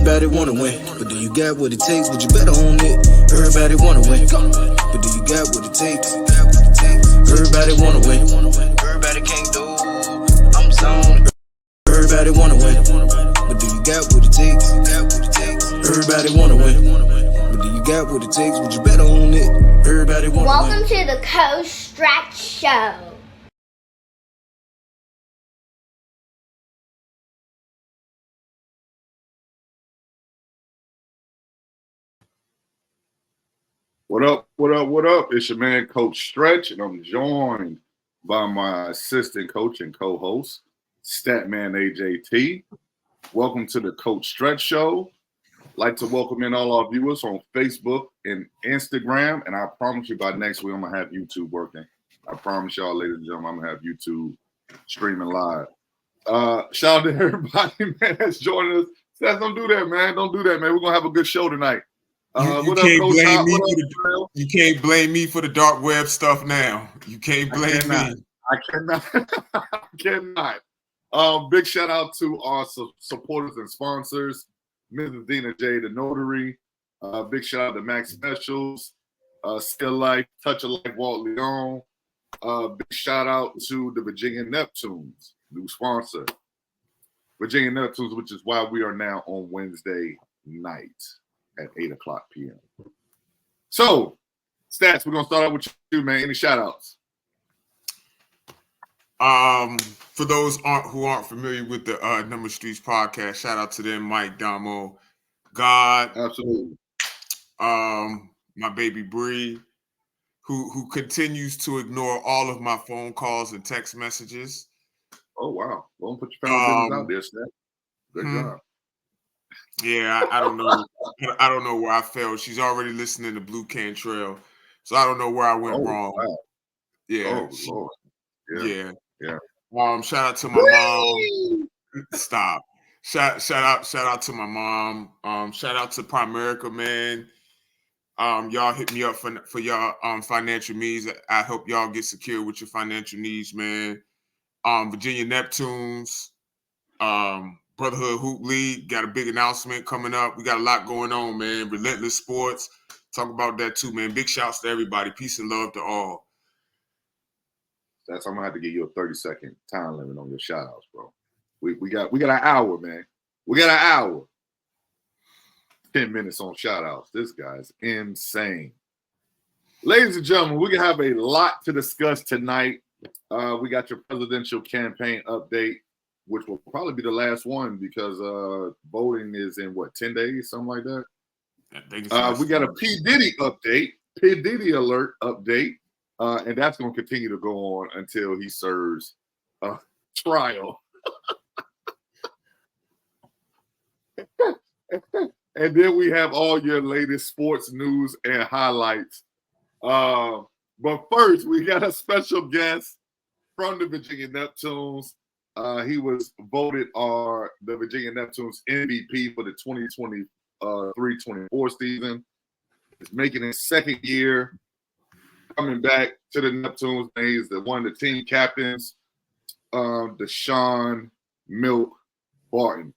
Everybody wanna win, but do you got what it takes? Would you better own it? Everybody wanna win, but do you got what it takes? Everybody wanna win, everybody can't do. I'm zoned. Everybody wanna win, but do you got what it takes? Everybody wanna win, but do you got what it takes? Would you better own it? Everybody wanna win. Welcome to the Coach Stretch Show. What up, what up, what up? It's your man, Coach Stretch, and I'm joined by my assistant coach and co-host, Statman AJT. Welcome to the Coach Stretch Show. I'd like to welcome in all our viewers on Facebook and Instagram, and I promise you by next week I'm going to have YouTube working. I promise y'all, ladies and gentlemen, I'm going to have YouTube streaming live. Shout out to everybody, man, that's joining us. Stats, don't do that, man. Don't do that, man. We're going to have a good show tonight. You can't blame me for the dark web stuff now. You can't blame me. I cannot. Big shout out to our supporters and sponsors, Mrs. Dina J, the Notary. Big shout out to Max Specials, Still Life, Touch of Life, Walt Leon. Big shout out to the Virginia Neptunes, new sponsor. Virginia Neptunes, which is why we are now on Wednesday night at 8:00 p.m. So, Stats, we're going to start out with you, man. Any shout-outs? For those who aren't familiar with the Number Streets podcast, shout out to them, Mike, Damo, God. Absolutely. My baby Bree, who continues to ignore all of my phone calls and text messages. Oh, wow. Well, put your family business out there, Stats. Good job. Yeah, I don't know. I don't know where I fell. She's already listening to Blue Cantrell, so I don't know where I went wrong. Wow. Yeah. Oh, Lord. Yeah. Shout out to my mom. Stop. Shout out to my mom. Shout out to Primerica, man. Y'all hit me up for y'all financial needs. I help y'all get secure with your financial needs, man. Virginia Neptunes. Brotherhood Hoop League got a big announcement coming up. We got a lot going on, man. Relentless Sports. Talk about that too, man. Big shouts to everybody. Peace and love to all. I'm gonna have to give you a 30-second time limit on your shout outs, bro. We got an hour, man. We got an hour. 10 minutes on shout outs. This guy's insane. Ladies and gentlemen, we have a lot to discuss tonight. We got your presidential campaign update, which will probably be the last one because voting is in 10 days, something like that. We got a P. Diddy update, P. Diddy alert update, and that's going to continue to go on until he serves a trial. And then we have all your latest sports news and highlights. But first, we got a special guest from the Virginia Neptunes. He was voted the Virginia Neptunes MVP for the 2023-24 season. He's making his second year coming back to the Neptunes. He's one of the team captains, Dashawn Milk Barton.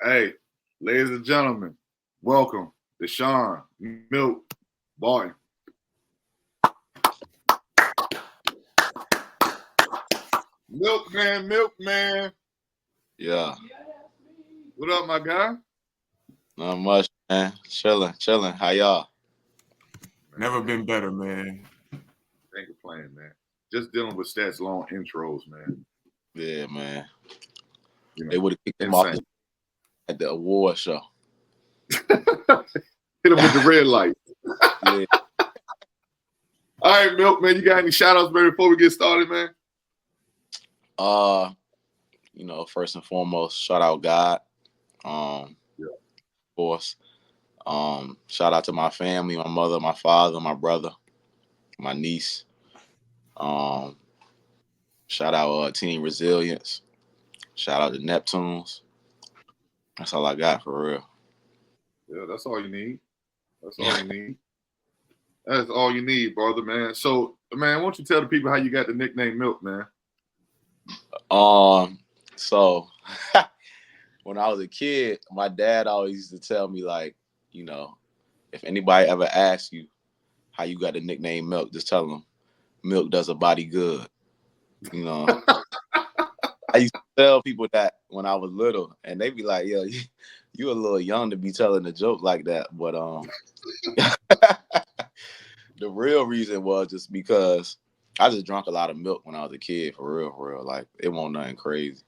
Hey, ladies and gentlemen, welcome Dashawn, Milk, Barton. Milkman. Yeah. What up, my guy? Not much, man. Chilling. How y'all? Never been better, man. Can't complain, man. Just dealing with stats long intros, man. Yeah, man. You know, They would have kicked him off insane. at the award show. Hit him with the red light. Yeah. All right, Milk, man. You got any shout outs, man, before we get started, man? First and foremost, shout out God. Yeah. Of course. Shout out to my family, my mother, my father, my brother, my niece. Shout out Team Resilience. Shout out to Neptunes. That's all I got for real. Yeah, that's all you need. That's all you need. That's all you need, brother, man. So, man, why don't you tell the people how you got the nickname Milk, man? So when I was a kid, my dad always used to tell me, like, if anybody ever asks you how you got the nickname Milk, just tell them milk does a body good. I used to tell people that when I was little, and they be like, yo, you a little young to be telling a joke like that. But the real reason was just because I just drank a lot of milk when I was a kid, for real. Like, it wasn't nothing crazy.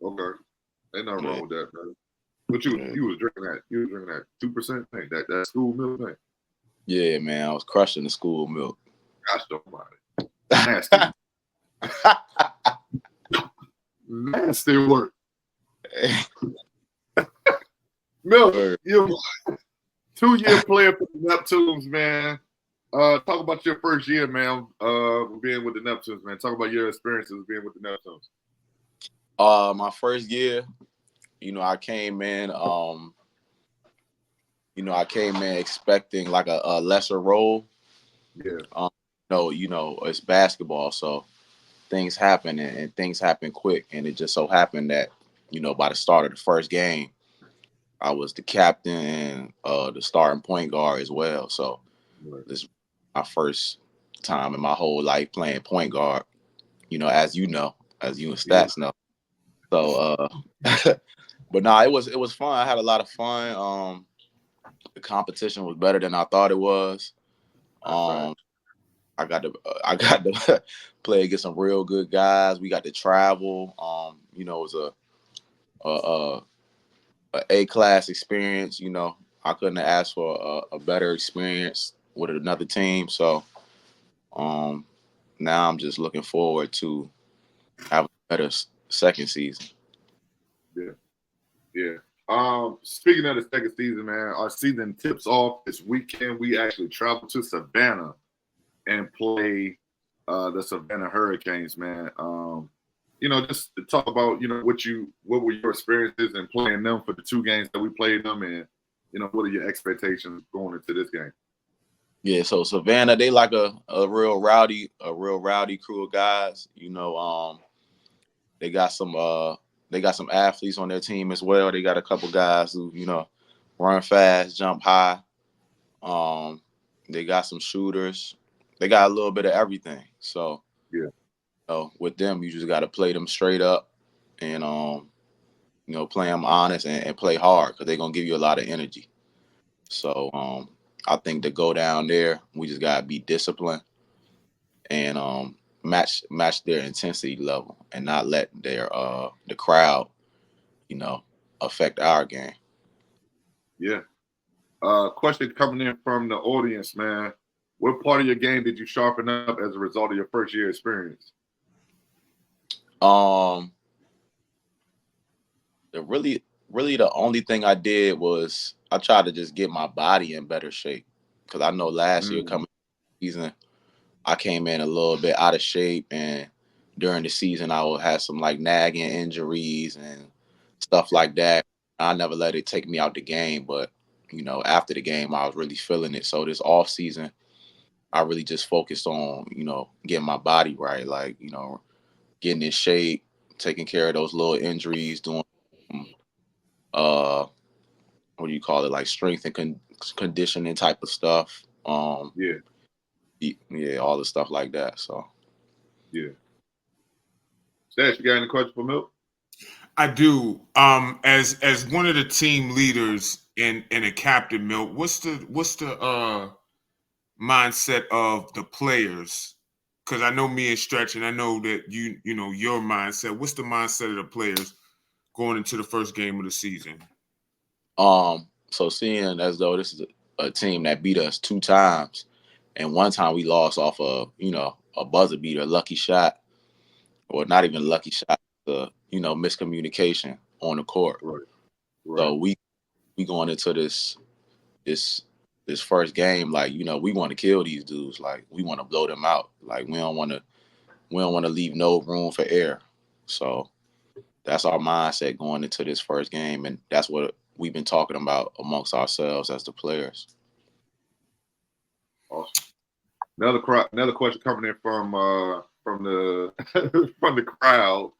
Okay. Ain't nothing wrong with that, man. But Yeah. you was drinking that. You was drinking that 2% thing, that school milk thing. Yeah, man, I was crushing the school milk. Gosh, don't mind it. Nasty. Nasty work. Milk, you're a 2-year player for the Neptunes, man. Talk about your first year, man, being with the Neptunes, man. Talk about your experiences being with the Neptunes. My first year, I came in, expecting like a lesser role. Yeah. It's basketball, so things happen and things happen quick. And it just so happened that, by the start of the first game, I was the captain and the starting point guard as well. So this is my first time in my whole life playing point guard, as you and stats know. So, but no, it was fun. I had a lot of fun. The competition was better than I thought it was. I got to play against some real good guys. We got to travel. It was a A-class experience. I couldn't have asked for a better experience with another team. So, now I'm just looking forward to having a better second season. Yeah. Speaking of the second season, man, our season tips off this weekend. We actually travel to Savannah and play the Savannah Hurricanes, man. Just to talk about, what were your experiences in playing them for the 2 games that we played them, and what are your expectations going into this game? Yeah, so Savannah, they like a real rowdy crew of guys. They got some athletes on their team as well. They got a couple guys who, run fast, jump high. They got some shooters. They got a little bit of everything. So, with them, you just got to play them straight up and, play them honest and play hard because they're going to give you a lot of energy. So, I think to go down there, we just got to be disciplined and match their intensity level and not let their the crowd, affect our game. Yeah. Question coming in from the audience, man. What part of your game did you sharpen up as a result of your first year experience? The only thing I did was I tried to just get my body in better shape because I know last year coming season, I came in a little bit out of shape, and during the season I would have some like nagging injuries and stuff like that. I never let it take me out the game, but after the game I was really feeling it. So this off season, I really just focused on getting my body right, like getting in shape, taking care of those little injuries, doing call it, like strength and conditioning type of stuff. Yeah. Yeah, all the stuff like that. So Yeah. Stash, you got any questions for Milk? I do. As one of the team leaders and a captain, Milk, what's the mindset of the players? Because I know me and Stretch, and I know that you know your mindset. What's the mindset of the players going into the first game of the season? So seeing as though this is a team that beat us 2 times, and one time we lost off of, a buzzer beater, a lucky shot, or not even a lucky shot, miscommunication on the court. Right. So we going into this first game, like, we want to kill these dudes. Like, we want to blow them out. Like, we don't want to leave no room for error. So that's our mindset going into this first game, and that's what we've been talking about amongst ourselves as the players. Awesome. Another question coming in from the from the crowd.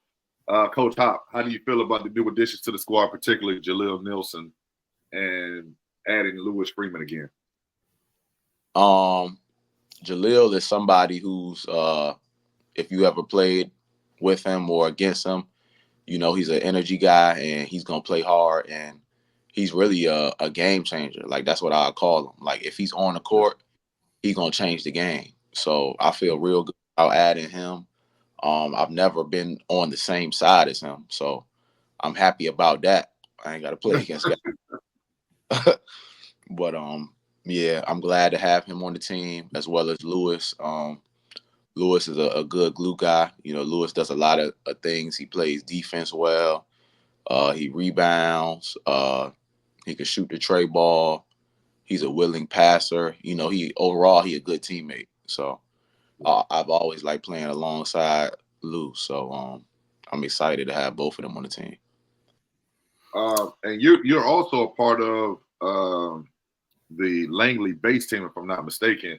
Coach Hop, how do you feel about the new additions to the squad, particularly Jaleel Nilson and adding Lewis Freeman again? Jaleel is somebody who's, if you ever played with him or against him, he's an energy guy and he's gonna play hard, and he's really a game changer. Like, that's what I call him. Like, if he's on the court, he's gonna change the game. So I feel real good about adding him. I've never been on the same side as him, so I'm happy about that. I ain't got to play against guys. But yeah, I'm glad to have him on the team, as well as Lewis. Lewis is a good glue guy. Lewis does a lot of things. He plays defense well. He rebounds. He can shoot the tray ball. He's a willing passer. He a good teammate. So I've always liked playing alongside Lou. So I'm excited to have both of them on the team. And you're also a part of the Langley base team, if I'm not mistaken.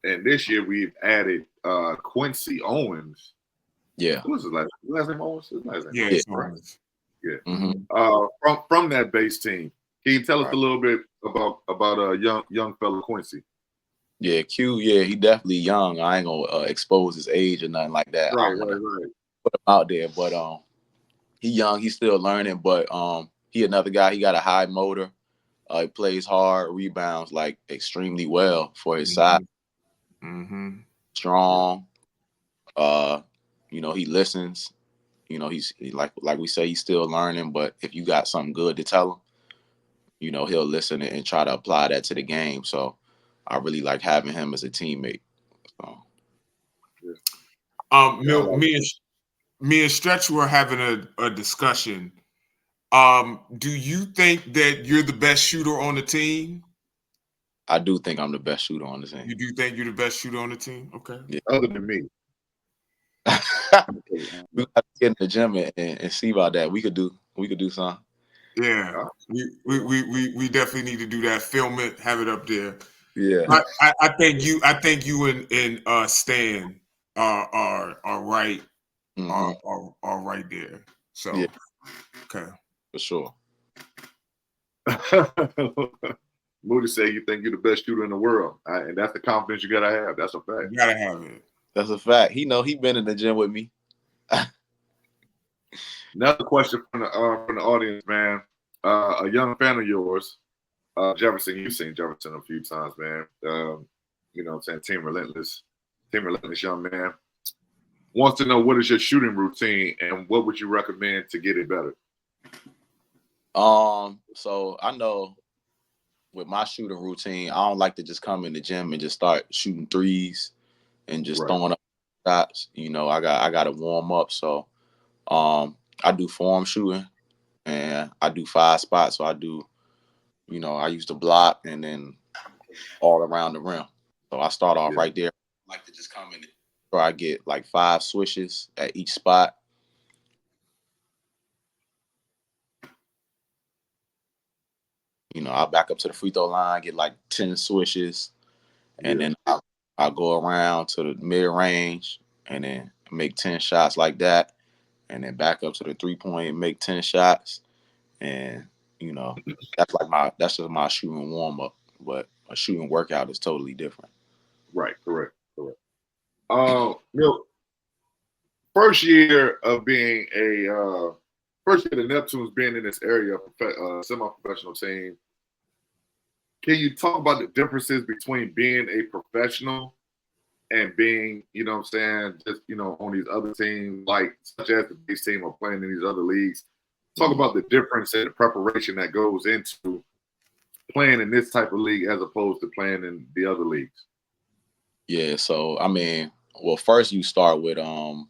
And this year we've added Quincy Owens. Yeah. Who was his last name? Owens? His last name? Yeah, Owens, right. Owens. Yeah. Mm-hmm. From that base team, can you tell us a little bit about young fella Quincy? Yeah, Q. Yeah, he definitely young. I ain't gonna expose his age or nothing like that. Right. Put him out there, but he young. He's still learning, but he another guy. He got a high motor. He plays hard, rebounds like extremely well for his size. Mm-hmm. Strong. He listens. He's like we say, he's still learning. But if you got something good to tell him, he'll listen and try to apply that to the game. So I really like having him as a teammate. So. Me and Stretch were having a discussion. Do you think that you're the best shooter on the team? I do think I'm the best shooter on the team. You do think you're the best shooter on the team? Okay. Yeah. Other than me. We got to get in the gym and see about that. We could do something. Yeah, we definitely need to do that. Film it, have it up there. Yeah, I think you and Stan are right, mm-hmm. are right there. So yeah. Okay, for sure. Moody said you think you're the best shooter in the world, and that's the confidence you gotta have. That's a fact. You gotta have it. That's a fact. He been in the gym with me. Another question from the audience, man. A young fan of yours, Jefferson. You've seen Jefferson a few times, man. What I'm saying, Team Relentless young man. Wants to know, what is your shooting routine and what would you recommend to get it better? So I know with my shooting routine, I don't like to just come in the gym and just start shooting threes and just throwing up shots. I got to warm up. So I do form shooting and I do 5 spots. So I do, I use the block and then all around the rim. So I start off right there. I like to just come in. So I get like 5 swishes at each spot. I'll back up to the free throw line, get like 10 swishes, and then I'll go around to the mid range and then make 10 shots like that, and then back up to the 3-point, make 10 shots, and you know, that's just my shooting warm up. But a shooting workout is totally different. Right. Correct. Correct. First year of being first year the Neptunes being in this area, semi-professional team. Can you talk about the differences between being a professional and being, what I'm saying, just, on these other teams, like such as the base team or playing in these other leagues? Talk about the difference in the preparation that goes into playing in this type of league as opposed to playing in the other leagues. Yeah, so I mean, well, first you start with like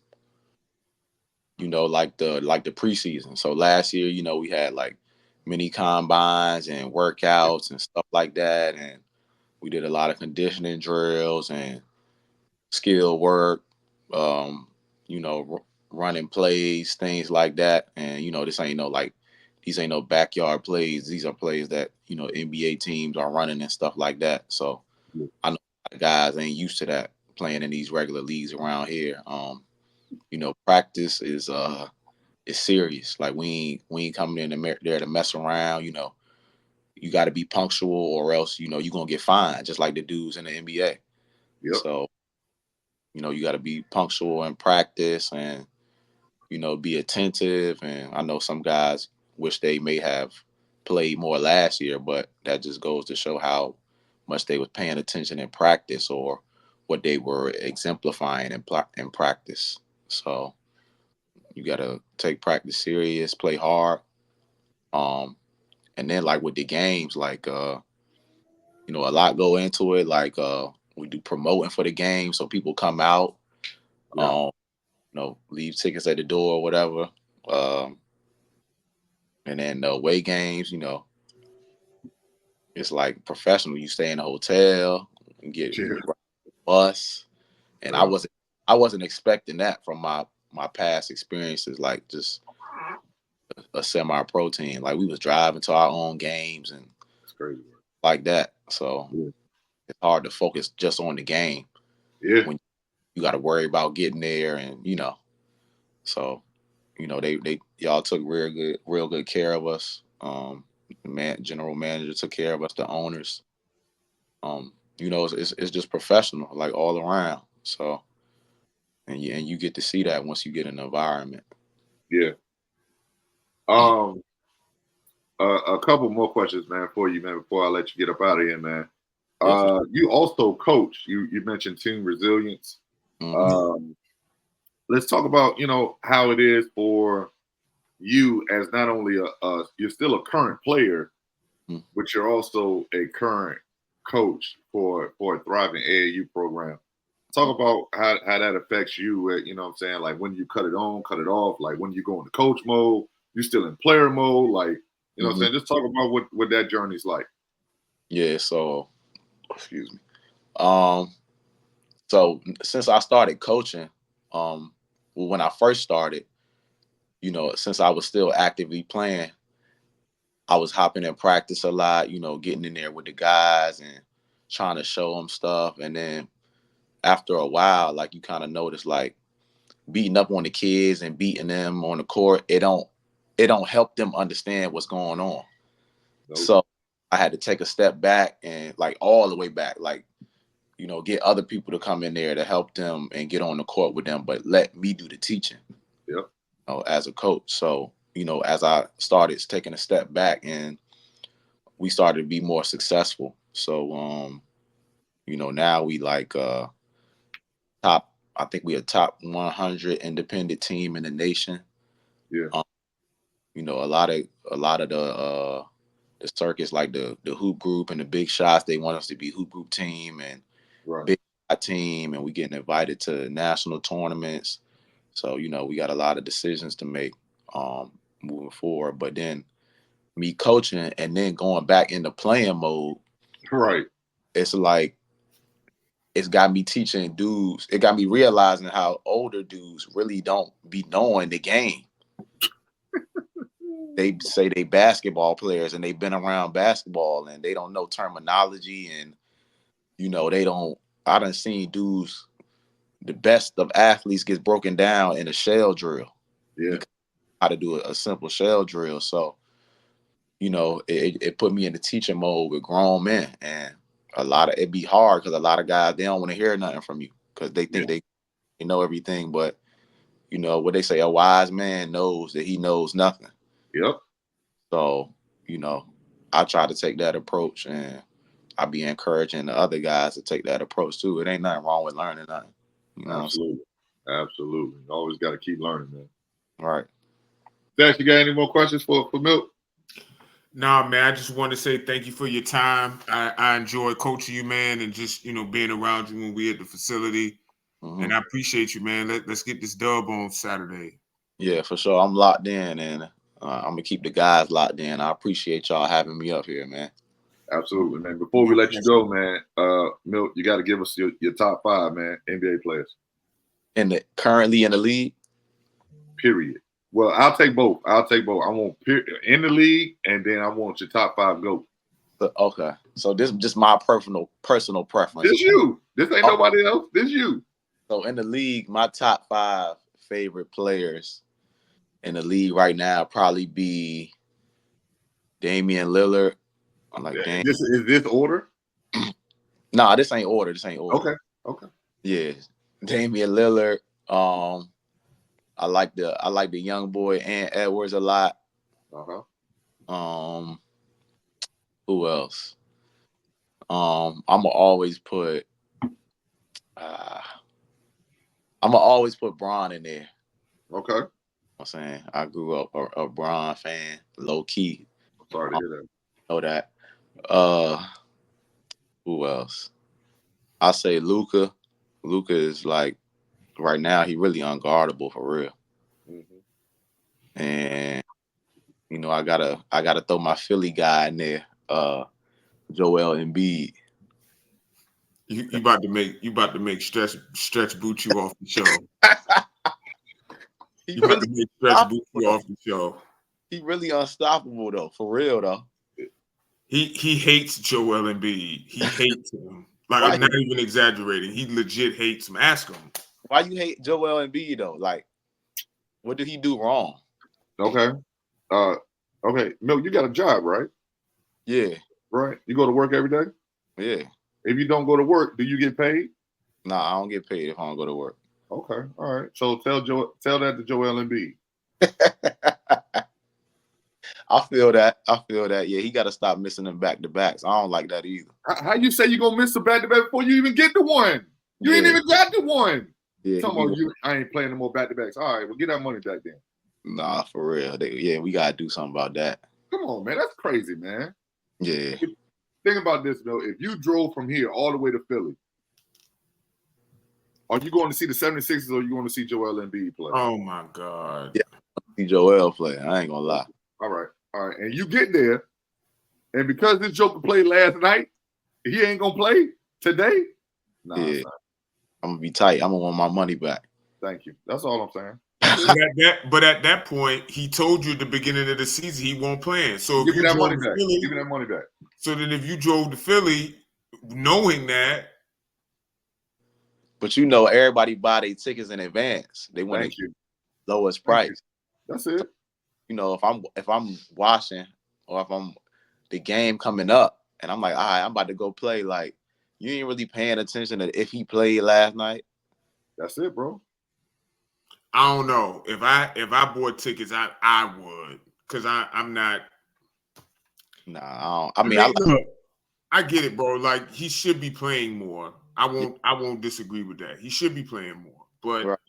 the preseason. So last year, we had like mini combines and workouts and stuff like that, and we did a lot of conditioning drills and skill work, running plays, things like that. And these ain't no backyard plays. These are plays that NBA teams are running and stuff like that. So I know a lot of guys ain't used to that playing in these regular leagues around here. Practice is serious. Like we ain't coming in there to mess around. You got to be punctual, or else you're gonna get fined, just like the dudes in the NBA. Yep. So you got to be punctual in practice and be attentive. And I know some guys wish they may have played more last year, but that just goes to show how much they was paying attention in practice, or what they were exemplifying in practice. So you got to take practice serious, play hard. And then like with the games, like, a lot go into it. Like, we do promoting for the game. So people come out, Yeah. Leave tickets at the door or whatever. And then the away games, it's like professional. You stay in a hotel, and get Yeah. bus. And Yeah. I wasn't expecting that from my past experiences, like just a semi-pro team. Like we was driving to our own games and It's crazy. like that. So Yeah. it's hard to focus just on the game Yeah. when you got to worry about getting there, and so they y'all took real good care of us. The general manager took care of us, the owners. It's just professional, like all around. So and you get to see that once you get in the environment. Yeah. A couple more questions, man, for you, man, before I let you get up out of here, man. You also coach. You mentioned team resilience. Mm-hmm. Let's talk about how it is for you as not only you're still a current player, Mm-hmm. but you're also a current coach for a thriving AAU program. Talk about how that affects you. What I'm saying, like when you cut it on, cut it off, like when you go into coach mode, you still in player mode, like what I'm saying. Just talk about what that journey's like. Yeah. So, excuse me. So since I started coaching, when I first started, since I was still actively playing, I was hopping in practice a lot, getting in there with the guys and trying to show them stuff. And then after a while, like you kind of notice, like beating up on the kids and beating them on the court, it don't help them understand what's going on. Nope. So I had to take a step back, and like all the way back, like, get other people to come in there to help them and get on the court with them, but let me do the teaching. Yep. As a coach. So, as I started taking a step back, and we started to be more successful. So, now we like I think we a top 100 independent team in the nation. Yeah. A lot of the circuits, like the hoop group and the big shots, they want us to be hoop group team and Right. big shot team, and we getting invited to national tournaments. So, we got a lot of decisions to make moving forward. But then me coaching and then going back into playing mode, Right. it's like it's got me teaching dudes. It got me realizing how older dudes really don't be knowing the game. They say they basketball players and they've been around basketball and they don't know terminology, and they don't. I done seen dudes, the best of athletes, gets broken down in a shell drill. Yeah. How to do a simple shell drill. So you know, it put me in the teaching mode with grown men, and it'd be hard because a lot of guys, they don't want to hear nothing from you because they think they know everything. But you know what they say, a wise man knows that he knows nothing. Yep. So, you know, I try to take that approach, and I be encouraging the other guys to take that approach too. It ain't nothing wrong with learning nothing. You know Absolutely. Absolutely. You always got to keep learning, man. Right. Dash, you got any more questions for Milk? Nah, man, I just want to say thank you for your time. I enjoy coaching you, man, and just, you know, being around you when we at the facility. Mm-hmm. And I appreciate you, man. Let's get this dub on Saturday. Yeah, for sure. I'm locked in, and I'm going to keep the guys locked in. I appreciate y'all having me up here, man. Absolutely, man. Before we let you go, man, Milk, you got to give us your top 5, man, NBA players. Currently in the league? Period. Well, I'll take both. I want in the league, and then I want your top 5 GOAT. Okay. So this is just my personal preference. This you. This ain't nobody else. This you. So in the league, my top 5 favorite players in the league right now probably be Damian Lillard. I'm like, is this order? Nah, this ain't order. Okay. Yeah, Damian Lillard. I like the young boy and Edwards a lot. Who else? I'ma always put Bron in there. Okay. I'm saying I grew up a Bron fan, low key. I'm sorry to hear that. Know that. Who else? I say Luka. Luka is like right now he really unguardable for real. Mm-hmm. And you know I gotta throw my Philly guy in there, Joel Embiid. You about to make stretch boot you off the show. You about to make stretch boot you off the show. He really unstoppable though, for real though. He hates Joel Embiid. He hates him. Like I'm not even exaggerating. He legit hates him. Ask him. Why you hate Joel Embiid though? Like, what did he do wrong? Okay. Okay. Milk, you got a job, right? Yeah. Right. You go to work every day? Yeah. If you don't go to work, do you get paid? Nah, I don't get paid if I don't go to work. Okay. All right. So tell that to Joel Embiid. I feel that. Yeah, he got to stop missing them back-to-backs. I don't like that either. How you say you going to miss the back-to-back before you even get to one? You ain't even got to one. Yeah, I ain't playing no more back-to-backs. All right, well, get that money back then. Nah, for real. We got to do something about that. Come on, man. That's crazy, man. Yeah. Think about this, though. If you drove from here all the way to Philly, are you going to see the 76ers or are you going to see Joel Embiid play? Oh, my God. Yeah, see Joel play. I ain't going to lie. All right. And you get there, and because this joker played last night, he ain't going to play today? Nah, yeah. I'm going to be tight. I'm going to want my money back. Thank you. That's all I'm saying. But at that point, he told you at the beginning of the season he won't play. So give me that money back. Give me that money back. So then if you drove to Philly knowing that. But you know, everybody buy their tickets in advance. They want the lowest price. That's it. You know, if I'm watching or if I'm the game coming up and I'm like, all right, I'm about to go play, like, you ain't really paying attention to if he played last night. That's it, bro. I don't know. If I bought tickets, I would, because I'm not. Nah, I get it, bro. Like, he should be playing more. I won't disagree with that. He should be playing more, but right.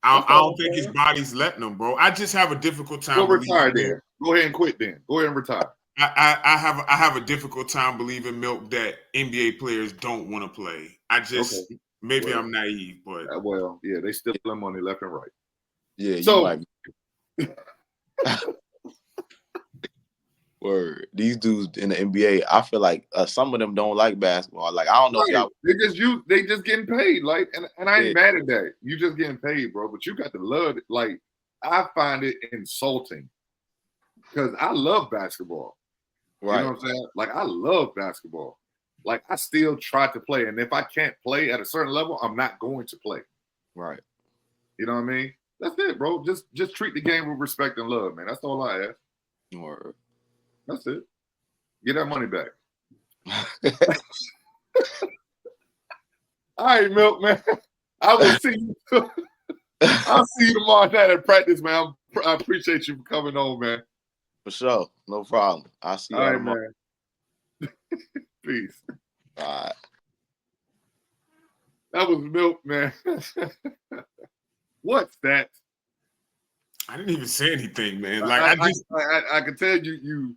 I don't think his body's letting him, bro. I just have a difficult time. Go retire then. Go ahead and quit then. Go ahead and retire. I have a difficult time believing, Milk, that NBA players don't want to play. Maybe I'm naive, but they still steal money left and right. Yeah, so you might be. Word. These dudes in the NBA, I feel like some of them don't like basketball. Like, I don't know if y'all. They just getting paid. Like, and I ain't mad at that. You just getting paid, bro. But you got to love it. Like, I find it insulting because I love basketball. Right. You know what I'm saying? Like, I love basketball. Like, I still try to play. And if I can't play at a certain level, I'm not going to play. Right. You know what I mean? That's it, bro. Just treat the game with respect and love, man. That's all I ask. Word. That's it. Get that money back. All right, Milk, man. I will see you. I'll see you tomorrow night at practice, man. I appreciate you for coming on, man. For sure. No problem. I'll see you tomorrow. Man. Peace. All right. That was Milk, man. What's that? I didn't even say anything, man. Like I can tell you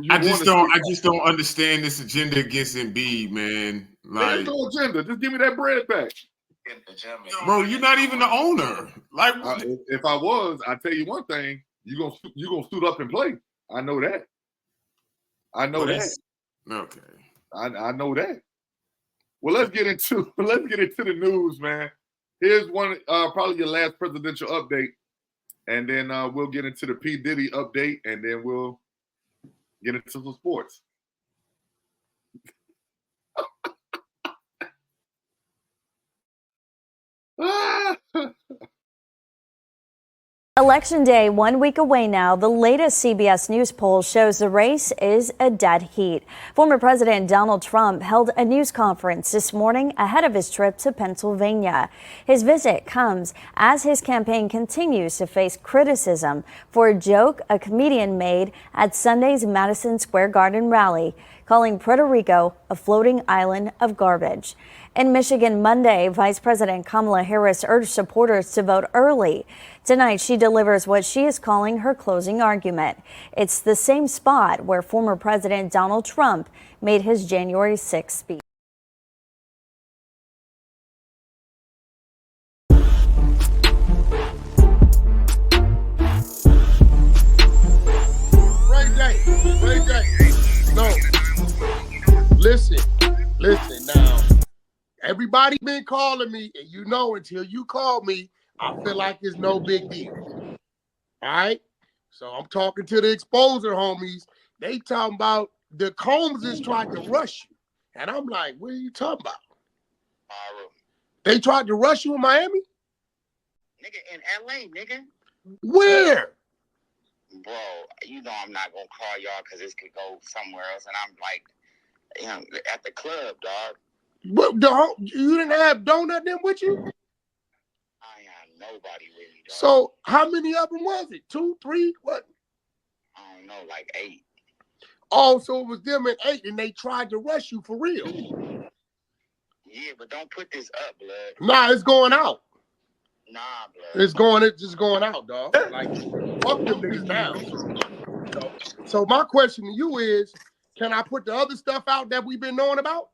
I just don't understand this agenda against Embiid, man. Like, there's no agenda. Just give me that bread back. Bro, you're not even the owner. Like, if I was, I tell you one thing: you gonna suit up and play. I know that. I know that. Okay. I know that. Well, let's get into the news, man. Here's one, probably your last presidential update, and then we'll get into the P. Diddy update, and then we'll get into some sports. Election Day 1 week away now. The latest CBS News poll shows the race is a dead heat. Former President Donald Trump held a news conference this morning ahead of his trip to Pennsylvania. His visit comes as his campaign continues to face criticism for a joke a comedian made at Sunday's Madison Square Garden rally, calling Puerto Rico a floating island of garbage. In Michigan Monday, Vice President Kamala Harris urged supporters to vote early. Tonight, she delivers what she is calling her closing argument. It's the same spot where former President Donald Trump made his January 6th speech. Great day. No. Listen now. Everybody been calling me, and you know until you call me, I feel like it's no big deal. All right? So I'm talking to the exposer homies. They talking about the Combs is trying to rush you. And I'm like, what are you talking about? They tried to rush you in Miami? Nigga, in LA, nigga. Where? Bro, you know I'm not gonna call y'all because this could go somewhere else. And I'm like, you know, at the club, dog. But you didn't have Donut then with you? I have nobody with me, dog. So how many of them was it? 2, 3? What? I don't know, like 8. Oh, so it was them at 8 and they tried to rush you for real. Yeah, but don't put this up, blood. Nah, it's going out. Nah, blood. It's just going out, dog. Like, fuck them niggas down. So my question to you is, can I put the other stuff out that we've been knowing about?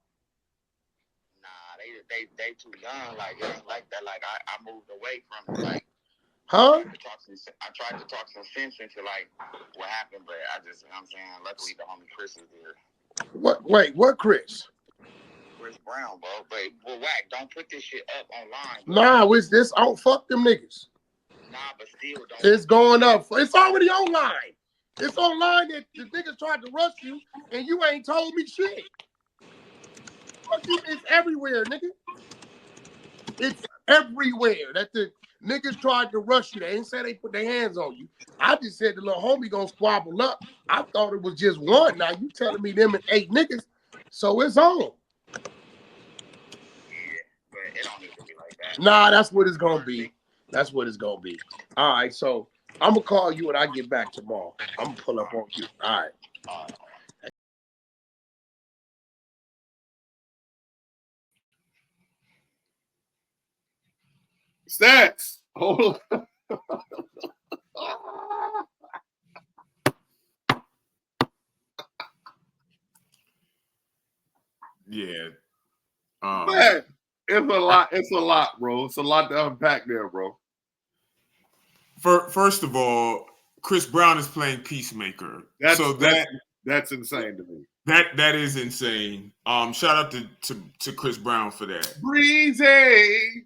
They too young, like it ain't like that. Like I moved away from it, like. Huh? I tried to talk some sense into like what happened, but I just, you know what I'm saying, luckily the homie Chris is there. What Chris? Chris Brown, bro. But Wack, don't put this shit up online, bro. Nah, it's this. Oh, fuck them niggas. Nah, but still don't. It's going up. It's already online. It's online that the niggas tried to rush you and you ain't told me shit. Fuck you, it's everywhere, nigga. It's everywhere that the niggas tried to rush you. They didn't say they put their hands on you. I just said the little homie gonna squabble up. I thought it was just one. Now you telling me them and 8 niggas, so it's on. Yeah, but it don't need to be like that. Nah, that's what it's gonna be. That's what it's gonna be. All right, so I'm gonna call you when I get back tomorrow. I'm gonna pull up on you. All right. Stats. Hold on. yeah. Man, it's a lot, bro. It's a lot to unpack there, bro. First of all, Chris Brown is playing peacemaker. That's insane to me. That is insane. Shout out to Chris Brown for that. Breezy.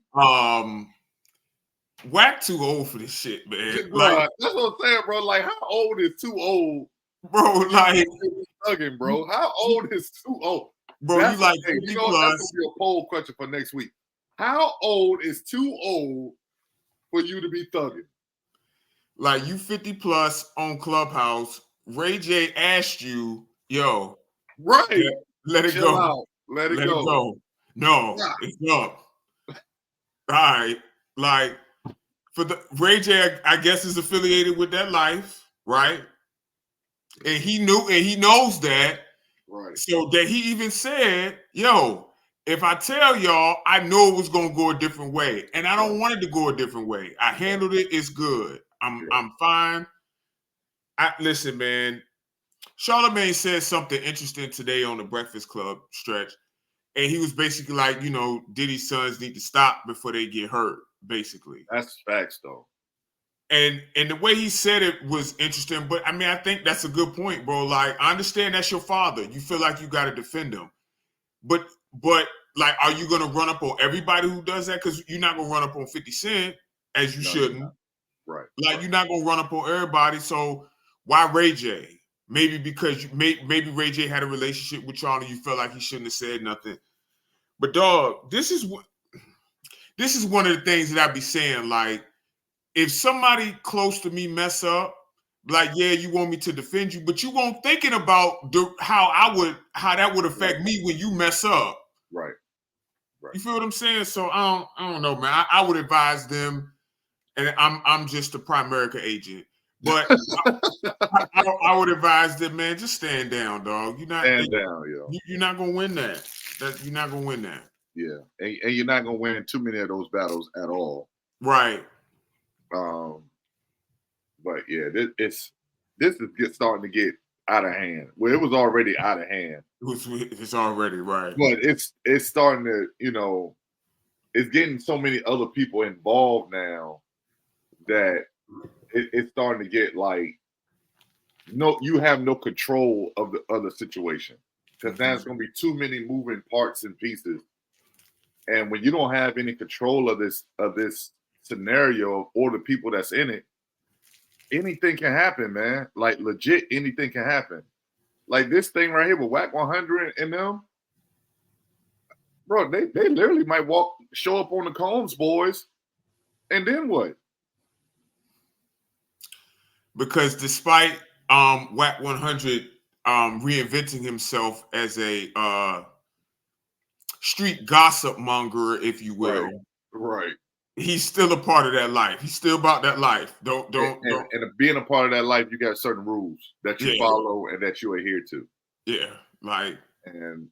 Wack too old for this shit, man. Bro, like, that's what I'm saying, bro. Like, how old is too old? Bro, like thugging, bro. How old is too old? Bro, that's you like 50 plus. That's gonna be a poll question for next week. How old is too old for you to be thugging? Like, you 50 plus on Clubhouse Ray J asked you, yo, Right. let it Chill go. out. Let it go. No, Yeah. it's up. All right. Like for the Ray J, I guess is affiliated with that life, right? And he knows that. Right. So that he even said, yo, if I tell y'all, I know it was gonna go a different way. And I don't want it to go a different way. I handled it, it's good. I'm fine. Listen, man. Charlamagne said something interesting today on the Breakfast Club stretch. And he was basically like, Diddy's sons need to stop before they get hurt, basically. That's facts, though. And the way he said it was interesting, but I mean, I think that's a good point, bro. Like, I understand that's your father. You feel like you got to defend him. But like, are you going to run up on everybody who does that? Because you're not going to run up on 50 Cent, as you shouldn't. Right. Like, you're not going to run up on everybody. So why Ray J? Maybe because maybe Ray J had a relationship with y'all and you felt like he shouldn't have said nothing. But dog, this is one of the things that I be saying. Like, if somebody close to me mess up, like, yeah, you want me to defend you, but you won't thinking about how that would affect me when you mess up. Right. You feel what I'm saying? So I don't know, man. I would advise them, and I'm just a Primerica agent. But I would advise them, man, just stand down, dog. You're not stand down, yo. You're not gonna win that. You're not gonna win that. Yeah, and you're not gonna win too many of those battles at all. Right. But yeah, this is starting to get out of hand. Well, it was already out of hand. It's already right. But it's starting to, it's getting so many other people involved now that it's starting to get like, you have no control of the other situation, because now it's going to be too many moving parts and pieces. And when you don't have any control of this scenario or the people that's in it, anything can happen, man. Like, legit, anything can happen. Like this thing right here with Whack 100 and them, bro, they literally might show up on the Combs boys, and then what? Because despite Whack 100 reinventing himself as a street gossip monger, if you will, right, he's still a part of that life. He's still about that life. Don't. And being a part of that life, you got certain rules that you follow and that you adhere to. Yeah, and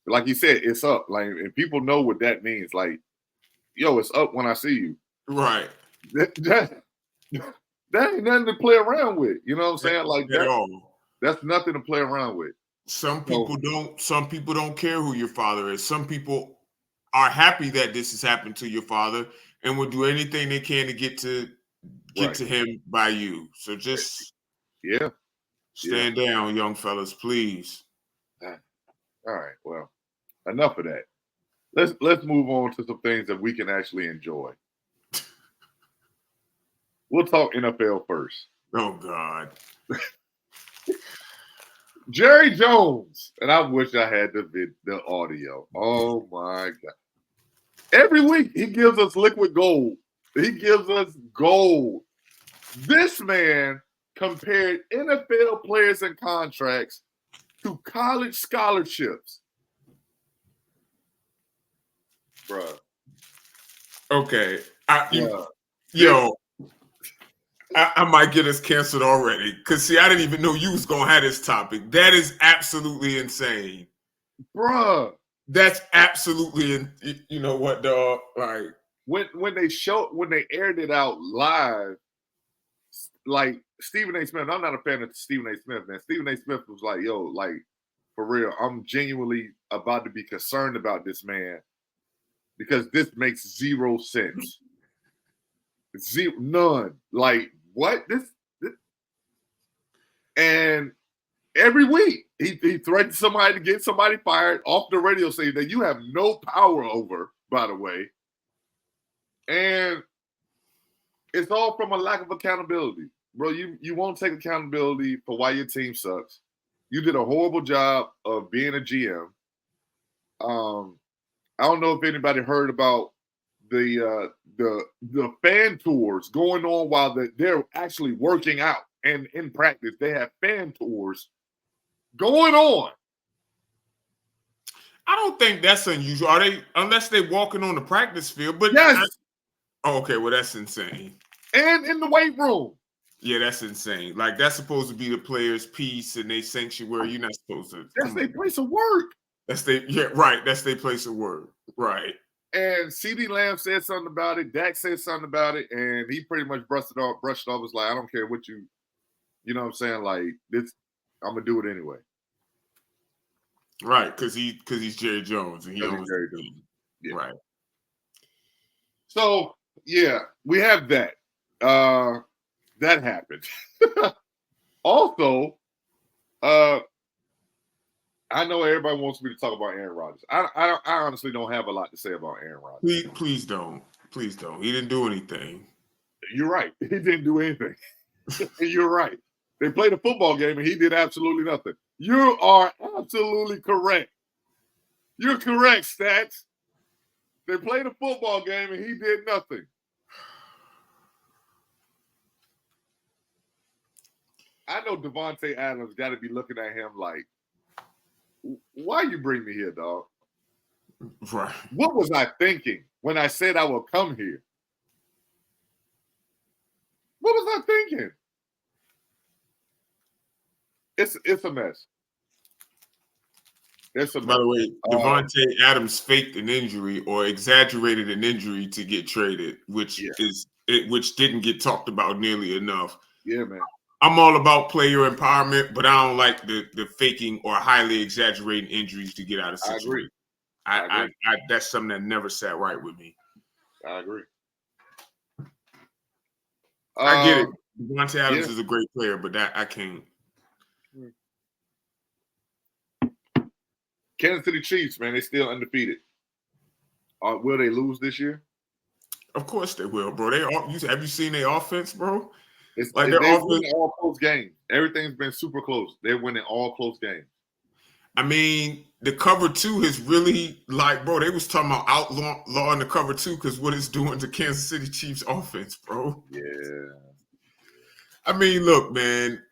like you said, it's up. Like, and people know what that means. Like, yo, it's up when I see you. Right. That ain't nothing to play around with. You know what I'm saying? Like that's nothing to play around with. Some people don't care who your father is. Some people are happy that this has happened to your father and will do anything they can to get to him by you. So just stand down, young fellas, please. All right. Well, enough of that. Let's move on to some things that we can actually enjoy. We'll talk NFL first. Oh God. Jerry Jones, and I wish I had the audio. Oh my God. Every week he gives us liquid gold. He gives us gold. This man compared NFL players and contracts to college scholarships. Bruh. Okay. I might get us canceled already. Because, see, I didn't even know you was going to have this topic. That is absolutely insane. Bruh. That's absolutely, you know what, dog? Like, when they aired it out live, like Stephen A. Smith, I'm not a fan of Stephen A. Smith, man. Stephen A. Smith was like, yo, like, for real, I'm genuinely about to be concerned about this man because this makes zero sense. None. Like, what? This? And every week he threatens somebody to get somebody fired off the radio station that you have no power over, by the way. And it's all from a lack of accountability. Bro, you won't take accountability for why your team sucks. You did a horrible job of being a GM. I don't know if anybody heard about the fan tours going on while they're actually working out and in practice, they have fan tours going on. I don't think that's unusual. Are they? Unless they're walking on the practice field. But Yes. Okay, well, that's insane. And in the weight room. Yeah, that's insane. Like, that's supposed to be the players' peace and they sanctuary. You're not supposed to. That's their place of work. That's their place of work. Right. And CeeDee Lamb said something about it. Dak said something about it, and he pretty much brushed it off. Was like, I don't care what you know what I'm saying? Like, this, I'm gonna do it anyway. Right, because he's Jerry Jones and he owns Jerry the Jones. team. Yeah. Right. So yeah, we have that. That happened. Also, I know everybody wants me to talk about Aaron Rodgers. I honestly don't have a lot to say about Aaron Rodgers. Please don't. Please don't. He didn't do anything. You're right. He didn't do anything. You're right. They played a football game and he did absolutely nothing. You are absolutely correct. You're correct, Stats. They played a football game and he did nothing. I know Devontae Adams got to be looking at him like, why you bring me here, dog? Right. What was I thinking when I said I would come here? What was I thinking? It's a mess. It's a mess. By the way, Devontae Adams faked an injury or exaggerated an injury to get traded, which didn't get talked about nearly enough. Yeah, man. I'm all about player empowerment, but I don't like the faking or highly exaggerating injuries to get out of situations. I agree. That's something that never sat right with me. I agree. I get it. Devontae Adams is a great player, but that I can't. Kansas City Chiefs, man, they still undefeated. Will they lose this year? Of course they will, bro. Have you seen their offense, bro? It's like they're winning all close games. Everything's been super close. They're winning all close games. I mean, the cover 2 is really like, bro, they was talking about outlawing the cover 2 because what it's doing to Kansas City Chiefs offense, bro. Yeah. I mean, look, man,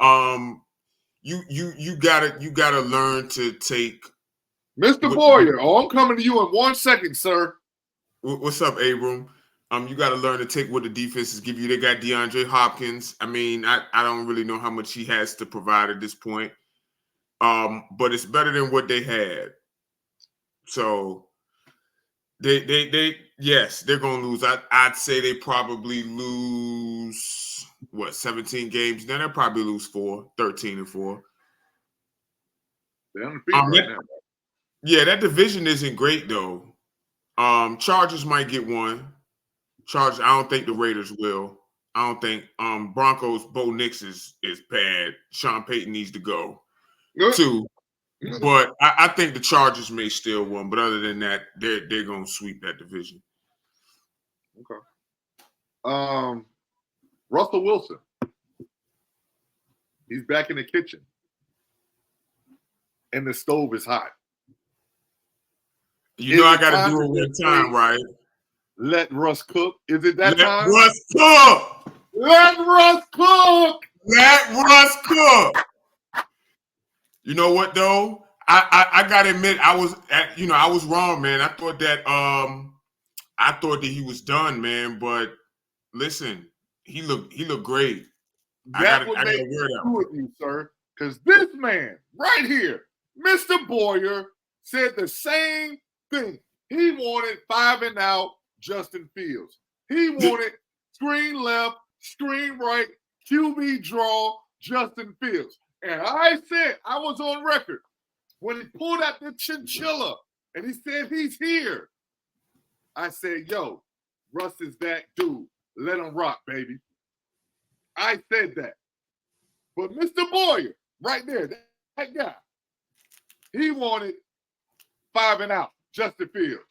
you gotta learn to take Mr. Boyer. I'm coming to you in 1 second, sir. What's up, Abram? You got to learn to take what the defenses give you. They got DeAndre Hopkins. I mean, I don't really know how much he has to provide at this point. But it's better than what they had. So yes, they're gonna lose. I'd say they probably lose 17 games. Then they'll probably lose 13-4. They're undefeated right now. Yeah, that division isn't great though. Chargers might get one. Chargers, I don't think the Raiders will. I don't think Broncos, Bo Nix is bad. Sean Payton needs to go. Too. But I think the Chargers may steal one. But other than that, they're gonna sweep that division. Okay. Russell Wilson. He's back in the kitchen. And the stove is hot. You know I gotta do it one time, right? Let Russ cook. Is it that time? Let Russ cook. Let Russ cook. Let Russ cook. You know what though? I gotta admit I was wrong, man. I thought that he was done, man. But listen, he looked great. That would make two of you, sir. Because this man right here, Mr. Boyer, said the same thing. He wanted 5 and out Justin Fields. He wanted screen left, screen right, QB draw Justin Fields. And I said, I was on record when he pulled out the chinchilla and he said he's here. I said, yo, Russ is that dude. Let him rock, baby. I said that. But Mr. Boyer, right there, that guy, he wanted 5 and out Justin Fields.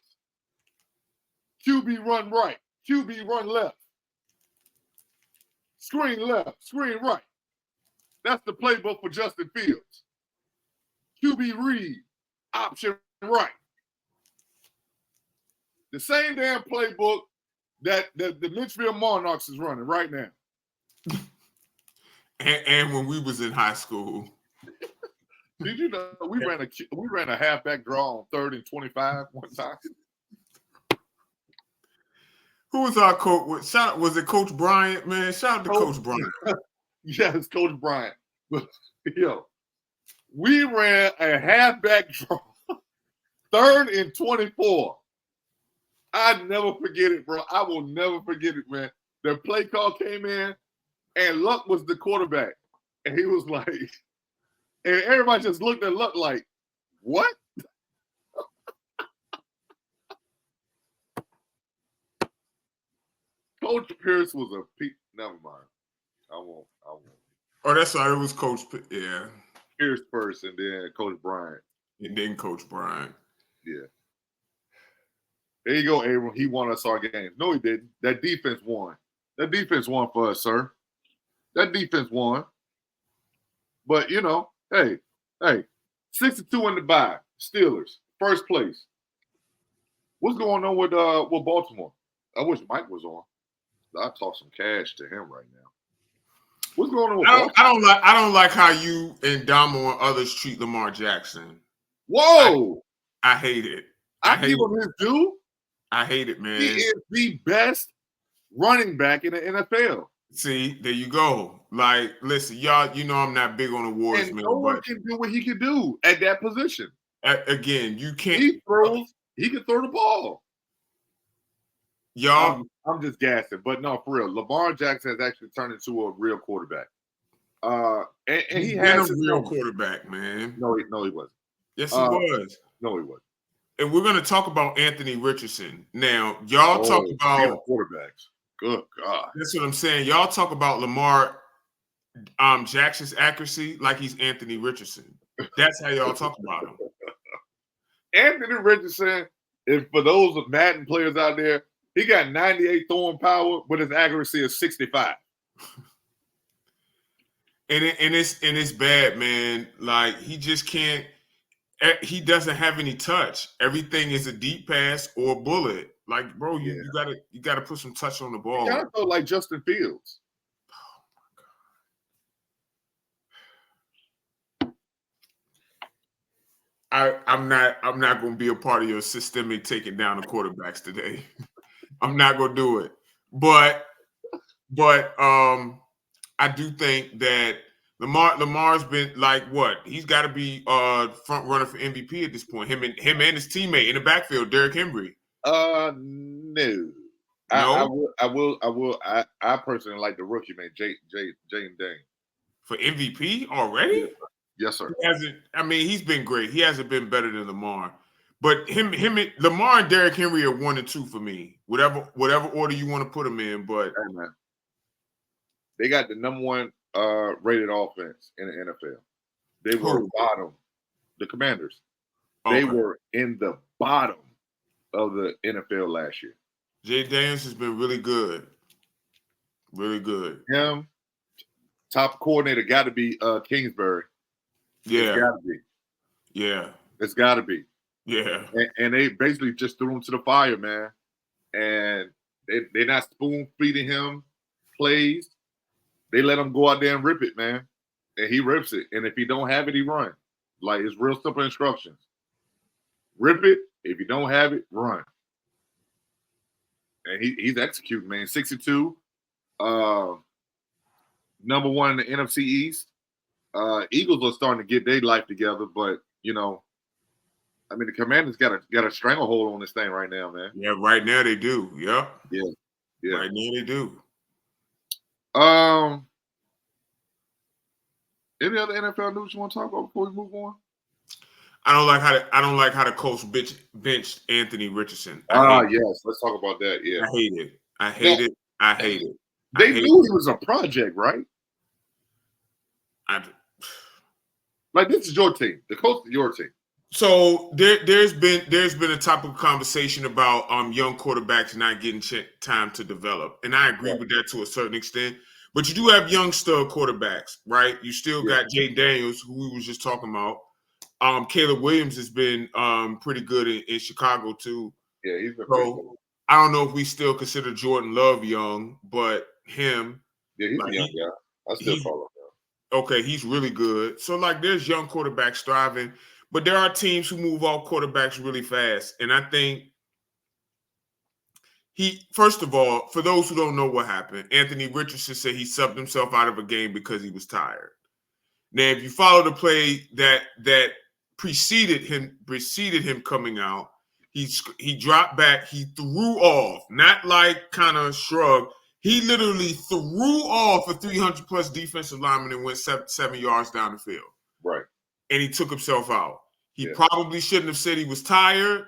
QB run right, QB run left. Screen left, screen right. That's the playbook for Justin Fields. QB read, option right. The same damn playbook that the Mitchville Monarchs is running right now. And when we was in high school. Did you know we ran a halfback draw on 3rd and 25 one time? Who was our coach? Was it Coach Bryant, man? Shout out to Coach Bryant. Yes, Coach Bryant. Yo, we ran a halfback draw, 3rd and 24. I never forget it, bro. I will never forget it, man. The play call came in, and Luck was the quarterback, and he was like, and everybody just looked at Luck like, what? Coach Pierce was a peak. Never mind. I won't. Oh, that's right. It was Coach. Yeah. Pierce first, and then Coach Bryant. And then Coach Bryant. Yeah. There you go, Abram. He won us our games. No, he didn't. That defense won. That defense won for us, sir. That defense won. But, you know, hey, 62 in the bye. Steelers, first place. What's going on with Baltimore? I wish Mike was on. I'll talk some cash to him right now. What's going on with Baltimore? I don't like how you and Damo and others treat Lamar Jackson. Whoa! I hate it. I give him his due. I hate it, man. He is the best running back in the NFL. See, there you go. Like, listen, y'all, you know I'm not big on awards, and man. No one can do what he can do at that position. Again, you can't. He can throw the ball. Y'all, I'm just gassing, but no, for real, Lamar Jackson has actually turned into a real quarterback. And he has a real quarterback, man. No, he wasn't. Yes, he was. No, he wasn't. And we're going to talk about Anthony Richardson. Now, y'all talk about quarterbacks. Good God. That's what I'm saying. Y'all talk about Lamar Jackson's accuracy like he's Anthony Richardson. That's how y'all talk about him. Anthony Richardson is, for those of Madden players out there, he got 98 throwing power, but his accuracy is 65. And it's bad, man. Like, he just can't. He doesn't have any touch. Everything is a deep pass or a bullet. Like, bro, you gotta put some touch on the ball. You gotta throw like Justin Fields. I'm not gonna be a part of your systemic taking down the quarterbacks today. I'm not gonna do it. But I do think that Lamar's been like what? He's got to be front runner for MVP at this point. Him and his teammate in the backfield, Derrick Henry. No. I personally like the rookie man, Jaden Dane. For MVP already? Yes, sir. He's been great. He hasn't been better than Lamar. But Lamar and Derrick Henry are 1 and 2 for me. Whatever order you want to put them in, but hey, man. They got the number 1 rated offense in the NFL. They were bottom. The Commanders. Okay. They were in the bottom of the NFL last year. Jay Daniels has been really good. Really good. Him, top coordinator, got to be Kingsbury. Yeah. It's got to be. Yeah. It's got to be. Yeah. And they basically just threw him to the fire, man. And they're not spoon feeding him plays. They let him go out there and rip it, man. And he rips it. And if he don't have it, he run. Like, it's real simple instructions. Rip it. If you don't have it, run. And he's executing, man. 62. Number 1 in the NFC East. Eagles are starting to get their life together, but, you know, the Commanders got a stranglehold on this thing right now, man. Yeah, right now they do. Yep. Yeah. Right now they do. Any other NFL news you want to talk about before we move on? I don't like how the Colts benched Anthony Richardson. Yes, let's talk about that. Yeah, I hate it. They knew he was a project, right? Like, this is your team. The Colts is your team. So there's been a type of conversation about young quarterbacks not getting time to develop, and I agree with that to a certain extent. But you do have young stud quarterbacks, right? You still got Jay Daniels, who we was just talking about. Caleb Williams has been pretty good in Chicago too. Yeah, he's been pretty good. I don't know if we still consider Jordan Love young, but him. Yeah, he's a young guy. I still call him young. Okay, he's really good. So, like, there's young quarterbacks thriving, but there are teams who move off quarterbacks really fast. And I think first of all, for those who don't know what happened, Anthony Richardson said he subbed himself out of a game because he was tired. Now, if you follow the play that preceded him coming out, he dropped back, he threw off, not like kind of shrugged. He literally threw off a 300-plus defensive lineman and went 7 yards down the field. Right. And he took himself out. He probably shouldn't have said he was tired,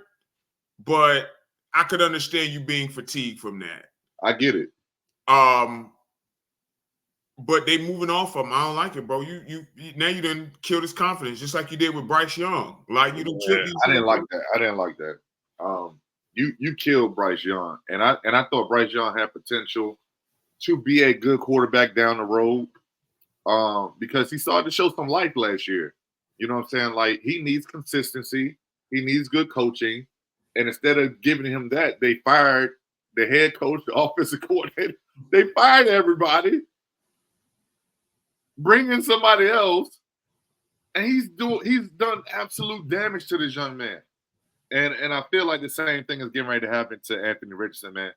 but I could understand you being fatigued from that. I get it. But they moving off of him. I don't like it, bro. You now you done killed his confidence, just like you did with Bryce Young. Like you done killed these. I didn't like that. You killed Bryce Young, and I thought Bryce Young had potential to be a good quarterback down the road. Because he started to show some life last year. You know what I'm saying? Like, he needs consistency. He needs good coaching. And instead of giving him that, they fired the head coach, the offensive coordinator. They fired everybody, bring in somebody else, and he's done absolute damage to this young man. And I feel like the same thing is getting ready to happen to Anthony Richardson, man.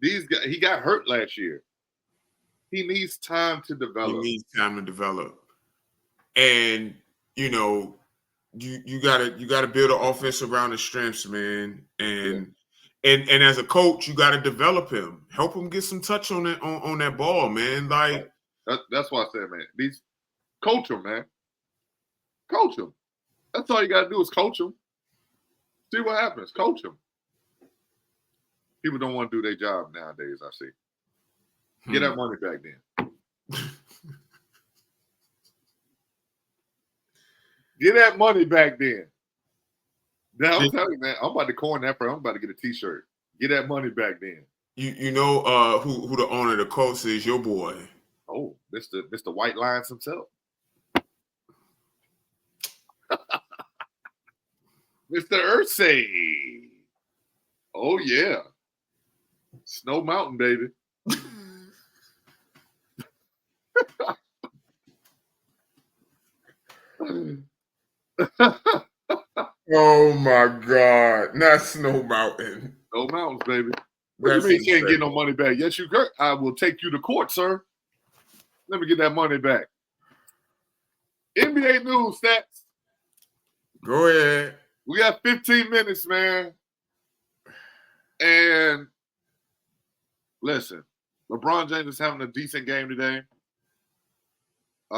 These guys, he got hurt last year. He needs time to develop. And you know, you gotta build an offense around his strengths, man. And as a coach, you gotta develop him. Help him get some touch on that ball, man. Like that's why I said, man, coach him, man. Coach him. That's all you gotta do is coach him. See what happens. Coach him. People don't want to do their job nowadays, I see. Get that money back then. Get that money back then. Now I'm telling you, man, I'm about to coin that for. I'm about to get a T-shirt. Get that money back then. You know who the owner of the Colts is? Your boy. Oh, Mr. White Lions himself. Mr. Ursay. Oh yeah. Snow Mountain, baby. Oh my God. Not Snow Mountain. Snow Mountains, baby. What do you mean you can't get no money back? Yes, you can. I will take you to court, sir. Let me get that money back. NBA news stats. Go ahead. We got 15 minutes, man. And listen, LeBron James is having a decent game today.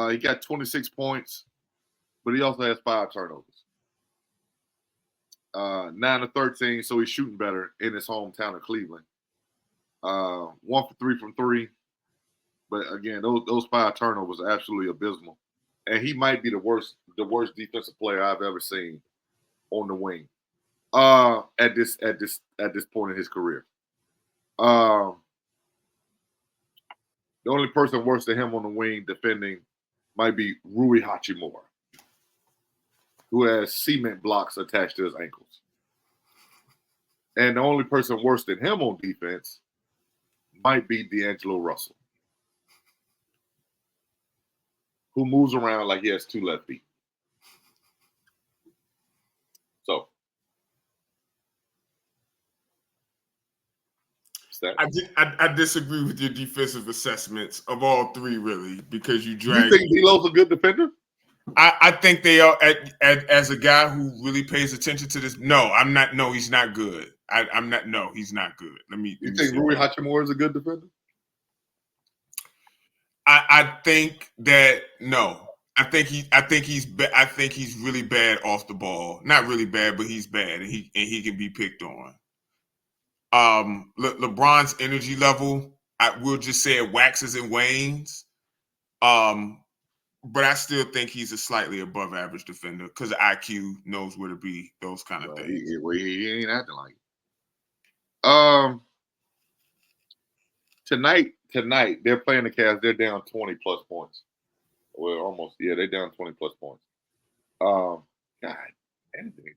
He got 26 points, but he also has 5 turnovers. 9 of 13, so he's shooting better in his hometown of Cleveland. 1 for 3 from 3. But again, those 5 turnovers are absolutely abysmal. And he might be the worst defensive player I've ever seen on the wing. At this point in his career. The only person worse than him on the wing defending might be Rui Hachimura, who has cement blocks attached to his ankles. And the only person worse than him on defense might be D'Angelo Russell, who moves around like he has 2 left feet. So, I disagree with your defensive assessments of all 3, really, because you think D'Lo's a good defender? I think they are. As a guy who really pays attention to this, no, I'm not. No, he's not good. I'm not. No, he's not good. You think Rui Hachimura is a good defender? I think that no. I think he's really bad off the ball. Not really bad, but he's bad, and he can be picked on. LeBron's energy level, I will just say it waxes and wanes. But I still think he's a slightly above average defender because IQ knows where to be, those kind of things. He ain't acting like it. Tonight they're playing the Cavs. They're down 20 plus points. Well, almost. Yeah, they're down 20 plus points. God, anything.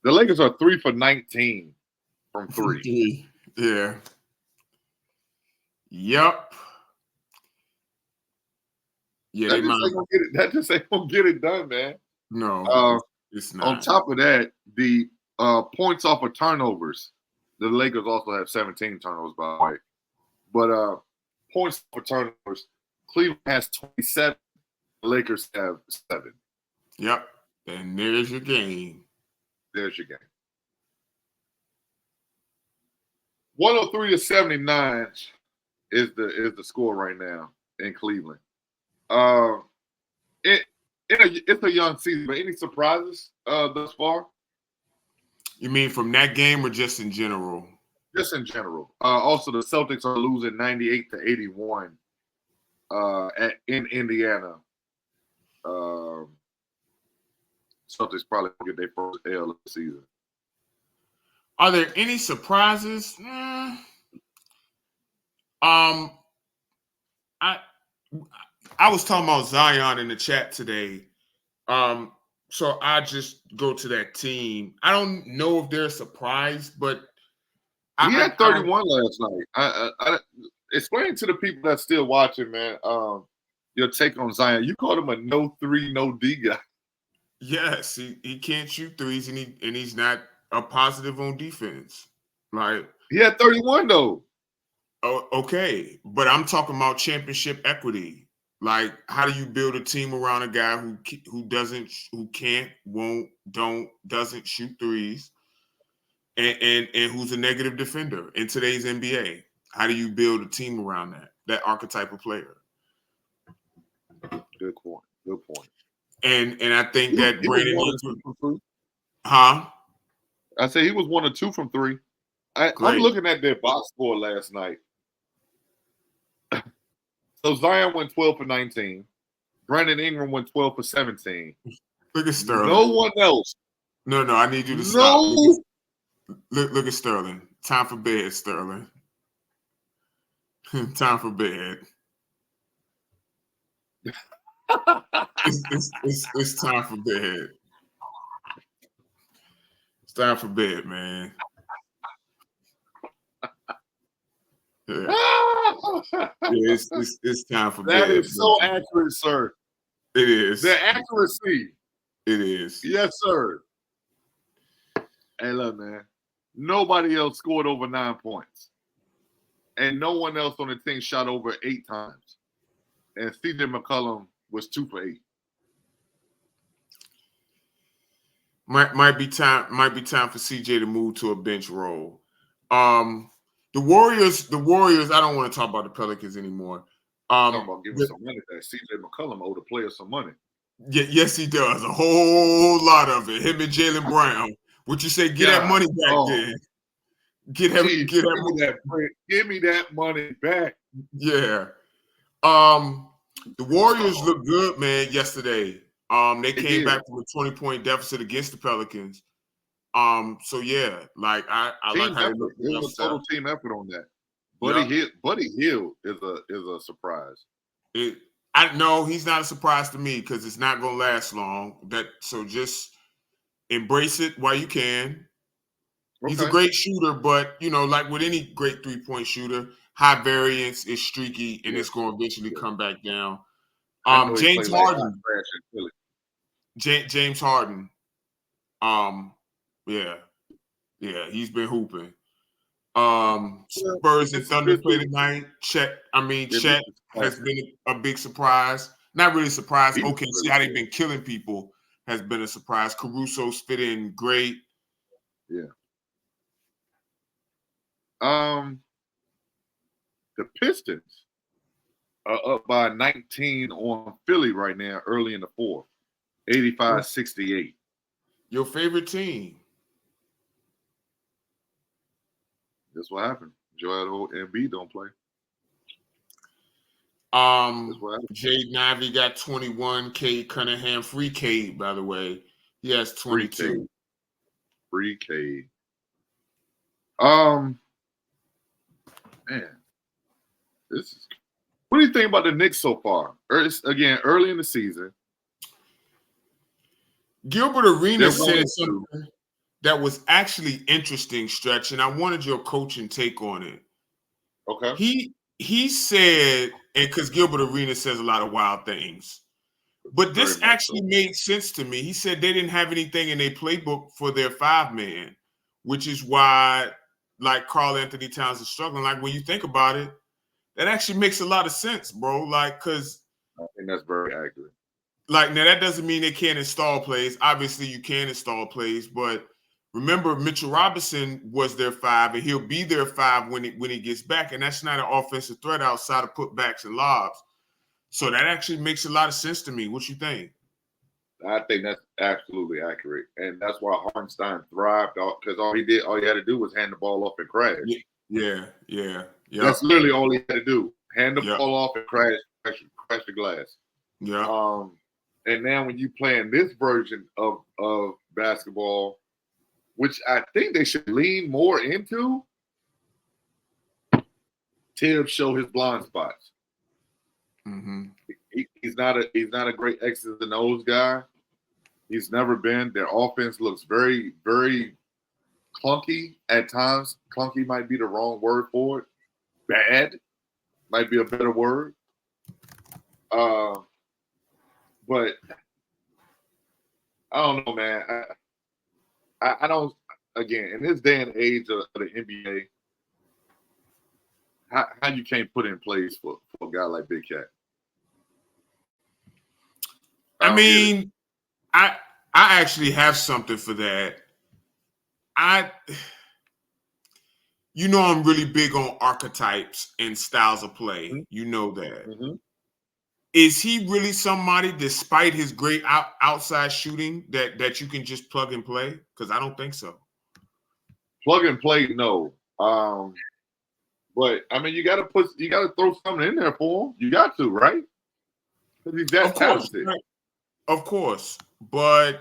The Lakers are 3 for 19 from 3. Yeah. Yep. Yeah, That just ain't gonna get it. That just ain't gonna get it done, man. No, it's not. On top of that, the points off of turnovers. The Lakers also have 17 turnovers, by the way. But points for turnovers, Cleveland has 27. The Lakers have 7. Yep. And there's your game. There's your game. 103-79 is the score right now in Cleveland. It's a young season, but any surprises thus far? You mean from that game or just in general? Just in general. Also, the Celtics are losing 98-81 in Indiana. Celtics probably get their first L of the season. Are there any surprises? I was talking about Zion in the chat today. So I just go to that team. I don't know if they're a surprise, but he had 31 last night. I explain to the people that's still watching, man. Your take on Zion. You called him a no 3, no D guy. Yes, he can't shoot threes, and he's not a positive on defense. Like he had 31 though. Oh, okay, but I'm talking about championship equity. Like, how do you build a team around a guy who can't, won't, doesn't shoot threes, and who's a negative defender in today's NBA? How do you build a team around that archetype of player? Good point. Good point. And I think that Brandon Ingram, huh? I say he was 1 or 2 from 3. I'm looking at their box score last night. So Zion went 12 for 19. Brandon Ingram went 12 for 17. Look at Sterling. No one else. No, I need you to stop. Look at Sterling. Time for bed, Sterling. Time for bed. It's time for bed. It's time for bed, man. Yeah. It's time for bed. That is so accurate, sir. It is. The accuracy. It is. Yes, sir. Hey, look, man. Nobody else scored over 9 points. And no one else on the team shot over 8 times. And CJ McCollum was 2 for 8. Might be time for CJ to move to a bench role. The Warriors, I don't want to talk about the Pelicans anymore. Talking about giving some money that CJ McCollum owed the players some money. Yes, he does. A whole lot of it. Him and Jaylen Brown. What you say? Get that money back then. Give me that money back. Yeah. The Warriors looked good, man, yesterday. They came back from a 20-point deficit against the Pelicans. So yeah, like I like how they look. It was a total team effort on that. Buddy Hield is a surprise. I know he's not a surprise to me because it's not gonna last long. So just embrace it while you can. Okay. He's a great shooter, but like with any great 3-point shooter, high variance is streaky and it's gonna eventually come back down. James Harden. James Harden. Yeah, he's been hooping. Spurs and Thunder play tonight. Chet has been a big surprise. Not really a surprise. Okay, see how they've been killing people has been a surprise. Caruso's fit in great. Yeah. The Pistons are up by 19 on Philly right now, early in the 4th. 85-68. Your favorite team. That's what happened. Joel Embiid don't play. Jade Ivey got 21. Cade Cunningham, free Cade, by the way. He has 22. Free Cade. Man, this is. What do you think about the Knicks so far? Again, early in the season. Gilbert Arenas said something that was actually interesting, Stretch, and I wanted your coaching take on it. Okay. he said, and because Gilbert Arenas says a lot of wild things, but this Very much actually so. made sense to me. He said they didn't have anything in their playbook for their 5-man, which is why, like, Karl Anthony Towns is struggling. Like, when you think about it, that actually makes a lot of sense, bro. Like, because I think that's very accurate. like, now that doesn't mean they can't install plays. Obviously, you can install plays, but remember, Mitchell Robinson was their 5, and he'll be their 5 when he gets back. And that's not an offensive threat outside of putbacks and lobs. So that actually makes a lot of sense to me. What you think? I think that's absolutely accurate, and that's why Hartenstein thrived because all he had to do was hand the ball off and crash. Yeah. That's literally all he had to do: hand the Yep. ball off and crash the glass. Yeah. And now when you play in this version of basketball, which I think they should lean more into, Tibbs show his blind spots. Mm-hmm. He's not a great X's and O's guy. He's never been. Their offense looks very, very clunky at times. Clunky might be the wrong word for it. Bad might be a better word. But I don't know, man. I don't. Again, in this day and age of the NBA, how you can't put in place for a guy like Big Cat? I mean, I actually have something for that. I'm really big on archetypes and styles of play. Mm-hmm. You know that. Mm-hmm. Is he really somebody, despite his great outside shooting, that you can just plug and play? Because I don't think so. Plug and play, no. But I mean, you got to throw something in there for him. You got to, right? Because he's that talented. Right. Of course, but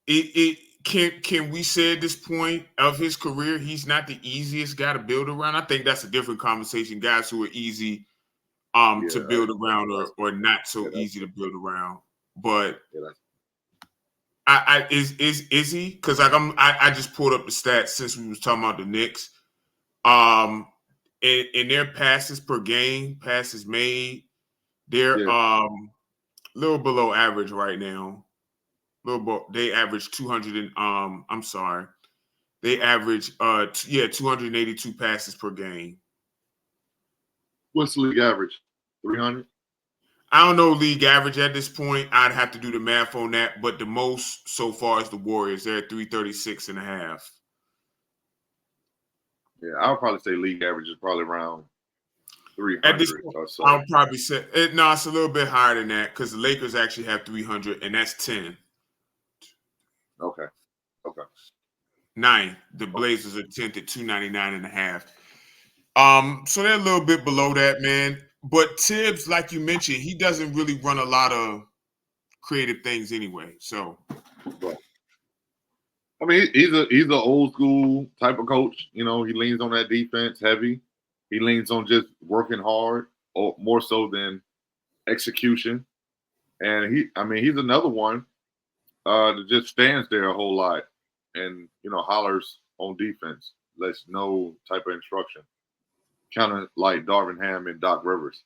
can we say at this point of his career he's not the easiest guy to build around? I think that's a different conversation. Guys who are easy to build around or not so easy to build around. But is he? Because like I just pulled up the stats since we was talking about the Knicks. In their passes per game, passes made, they're little below average right now. They average 200 and I'm sorry. They average 282 passes per game. What's the league average? 300? I don't know league average at this point. I'd have to do the math on that, but the most so far is the Warriors. They're at 336 and a half. Yeah, I would probably say league average is probably around 300 at this point, or so. I'll probably say no, it's a little bit higher than that because the Lakers actually have 300, and that's 10. Okay. 9. The Blazers are 10th at 299 and a half. So they're a little bit below that, man. But Tibbs, like you mentioned, he doesn't really run a lot of creative things anyway. So, I mean, he's an old school type of coach. You know, he leans on that defense heavy. He leans on just working hard, or more so than execution. And he's another one that just stands there a whole lot and hollers on defense, lets no type of instruction. Kind of like Darvin Ham and Doc Rivers.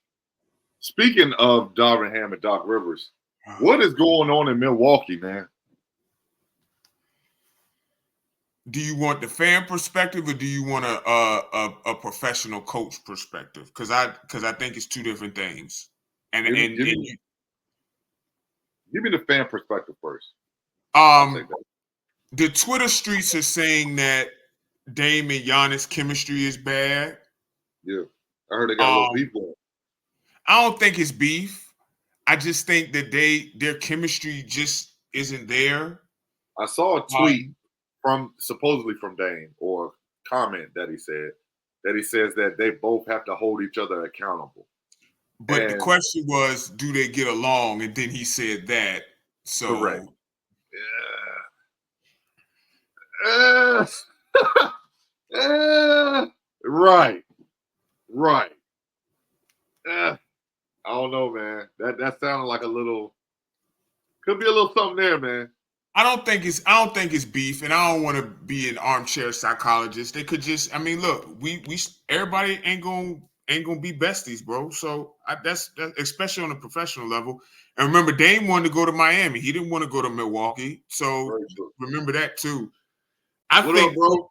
Speaking of Darvin Ham and Doc Rivers, what is going on in Milwaukee, man? Do you want the fan perspective or do you want a professional coach perspective? Because I think it's two different things. And give me the fan perspective first. The Twitter streets are saying that Dame and Giannis chemistry is bad. Yeah, I heard they got a little beef going. I don't think it's beef. I just think that their chemistry just isn't there. I saw a tweet supposedly from Dame, or comment that he says that they both have to hold each other accountable. But the question was, do they get along? And then he said that. So correct. Right. I don't know, man. That sounded like could be a little something there, man. I don't think it's beef, and I don't want to be an armchair psychologist. They could just, I mean, look, we everybody ain't gonna be besties, bro. So that's especially on a professional level. And remember, Dame wanted to go to Miami. He didn't want to go to Milwaukee. So remember that too. I think, bro.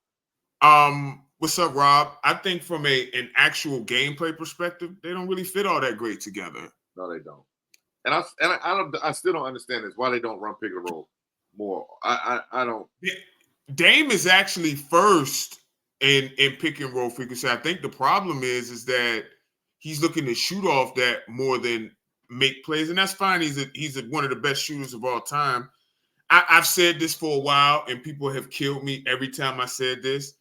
What's up, Rob? I think from an actual gameplay perspective, they don't really fit all that great together. No, they don't. And I still don't understand this. Why they don't run pick and roll more? I don't. Dame is actually first in pick and roll frequency. I think the problem is that he's looking to shoot off that more than make plays, and that's fine. He's one of the best shooters of all time. I've said this for a while, and people have killed me every time I said this.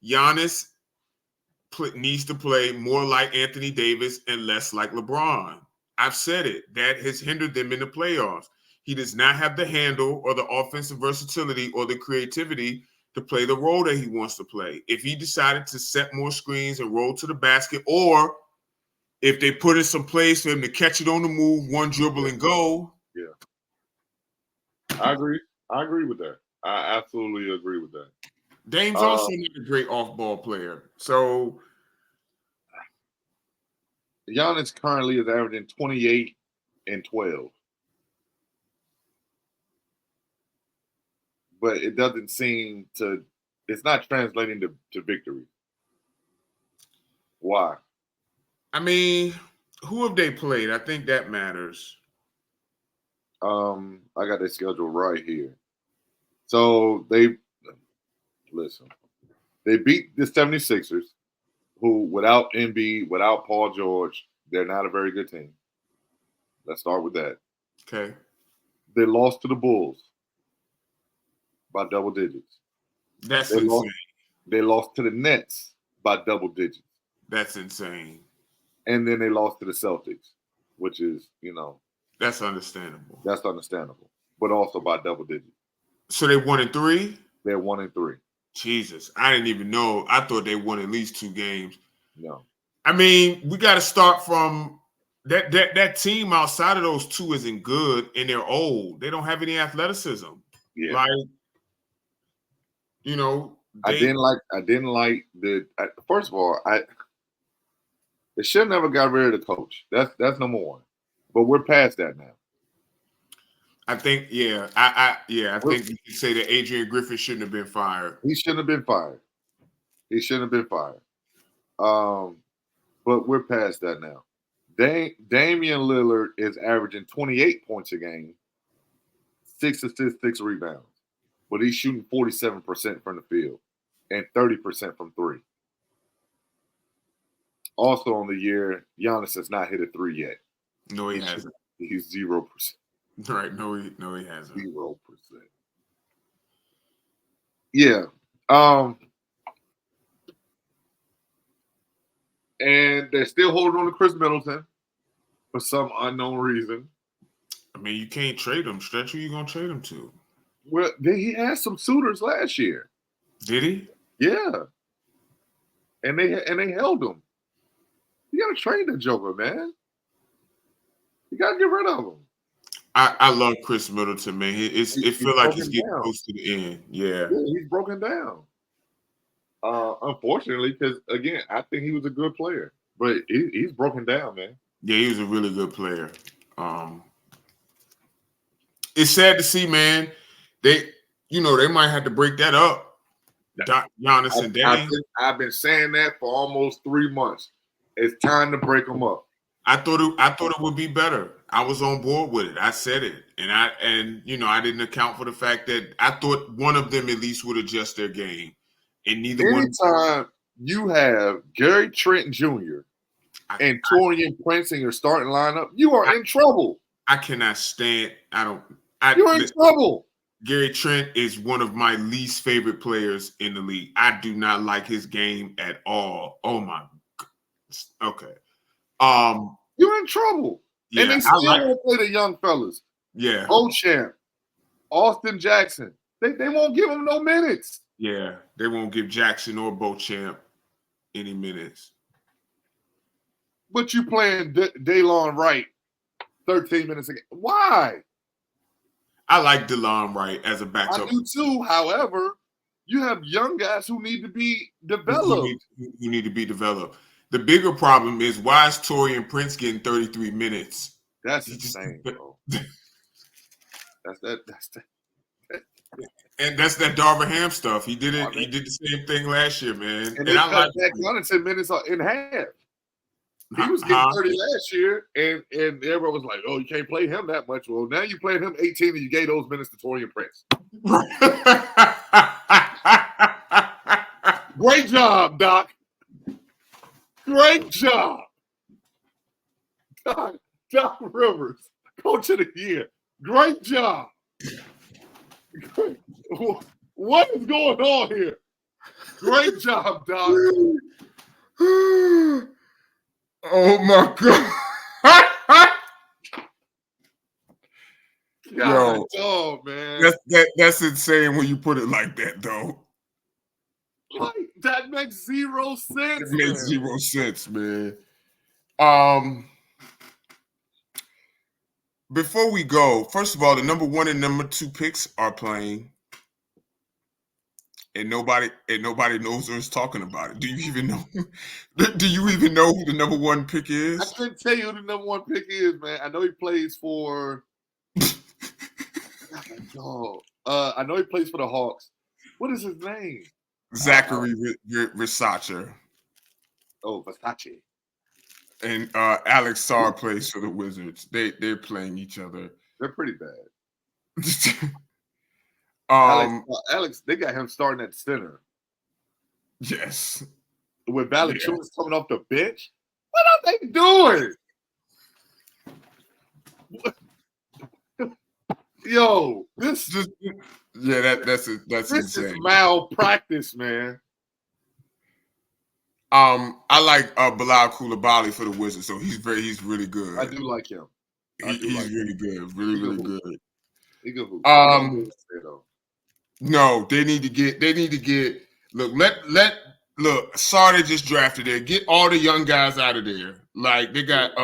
Giannis needs to play more like Anthony Davis and less like LeBron. I've said it. That has hindered them in the playoffs. He does not have the handle or the offensive versatility or the creativity to play the role that he wants to play. If he decided to set more screens and roll to the basket, or if they put in some plays for him to catch it on the move, one dribble and go. Yeah. I agree with that. I absolutely agree with that. Dame's also not a great off-ball player. So Giannis currently is averaging 28 and 12. But it doesn't seem to – it's not translating to victory. Why? I mean, who have they played? I think that matters. I got their schedule right here. So they beat the 76ers, who without Embiid, without Paul George, they're not a very good team. Let's start with that. Okay. They lost to the Bulls by double digits. That's insane. They lost to the Nets by double digits. That's insane. And then they lost to the Celtics, which is, that's understandable. That's understandable, but also by double digits. So they 1-3? They're 1-3. Jesus, I didn't even know. I thought they won at least 2 games. No. I mean, we got to start from that team outside of those 2 isn't good, and they're old. They don't have any athleticism. Yeah. Like, I didn't like the. First of all, they should never got rid of the coach. That's number one. But we're past that now. I think, I think you can say that Adrian Griffin shouldn't have been fired. He shouldn't have been fired. But we're past that now. Damian Lillard is averaging 28 points a game, 6 assists, 6 rebounds. But he's shooting 47% from the field and 30% from 3. Also on the year, Giannis has not hit a 3 yet. No, he hasn't. He's 0%. Right. No, he hasn't. 0%. Yeah. And they're still holding on to Chris Middleton for some unknown reason. I mean, you can't trade him. Stretch, who you gonna trade him to? Well, he had some suitors last year. Did he? Yeah. And they held him. You gotta trade the Joker, man. You gotta get rid of him. I love Chris Middleton, man. It feels like he's getting close to the end. Yeah, he's broken down. Unfortunately, because again, I think he was a good player, but he's broken down, man. Yeah, he was a really good player. It's sad to see, man. They might have to break that up. Giannis and Dame. I've been saying that for almost 3 months. It's time to break them up. I thought it would be better. I was on board with it. I said it, and I didn't account for the fact that I thought one of them at least would adjust their game, and neither one. Anytime you have Gary Trent Jr. and Taurean Prince in your starting lineup, you are in trouble. I cannot stand. You're in trouble. Gary Trent is one of my least favorite players in the league. I do not like his game at all. Oh my. Okay. You're in trouble. Yeah, and they still won't play the young fellas. Yeah. Beauchamp, Austin Jackson. They won't give him no minutes. Yeah, they won't give Jackson or Beauchamp any minutes. But you playing Daylon Wright 13 minutes again. Why? I like DeLon Wright as a I backup. do too. However, you have young guys who need to be developed. Who need to be developed. The bigger problem is why is Torian Prince getting 33 minutes? That's insane, bro. That's that. And that's that Darvin Ham stuff. He did it. He did the same thing last year, man. And I like that Connaughton minutes in half. He was getting 30 last year, and everyone was like, "Oh, you can't play him that much." Well, now you played him 18, and you gave those minutes to Torian Prince. Great job, Doc. Great job, Doc Rivers, Coach of the Year. Great job. What is going on here? Great job, Doc. Oh my God. God, dog, man. That's insane when you put it like that, though. Like, that makes zero sense. It makes zero sense, man. Before we go, first of all, the number 1 and number 2 picks are playing, and nobody knows who's talking about it. Do you even know? Do you even know who the number 1 pick is? I couldn't tell you who the number 1 pick is, man. I know he plays for. I know he plays for the Hawks. What is his name? Zachary Versace. Oh, Versace. And Alex Sarr plays for the Wizards. They're playing each other. They're pretty bad. Alex, they got him starting at center. Yes. With Valanciunas coming off the bench. What are they doing? Yo, that's insane. Is malpractice, man. I like Bilal Coulibaly for the Wizards, so he's really good. I do like him. He's really good, really good. He good. No, they need to get. Look, Sarr they just drafted there. Get all the young guys out of there. Like they got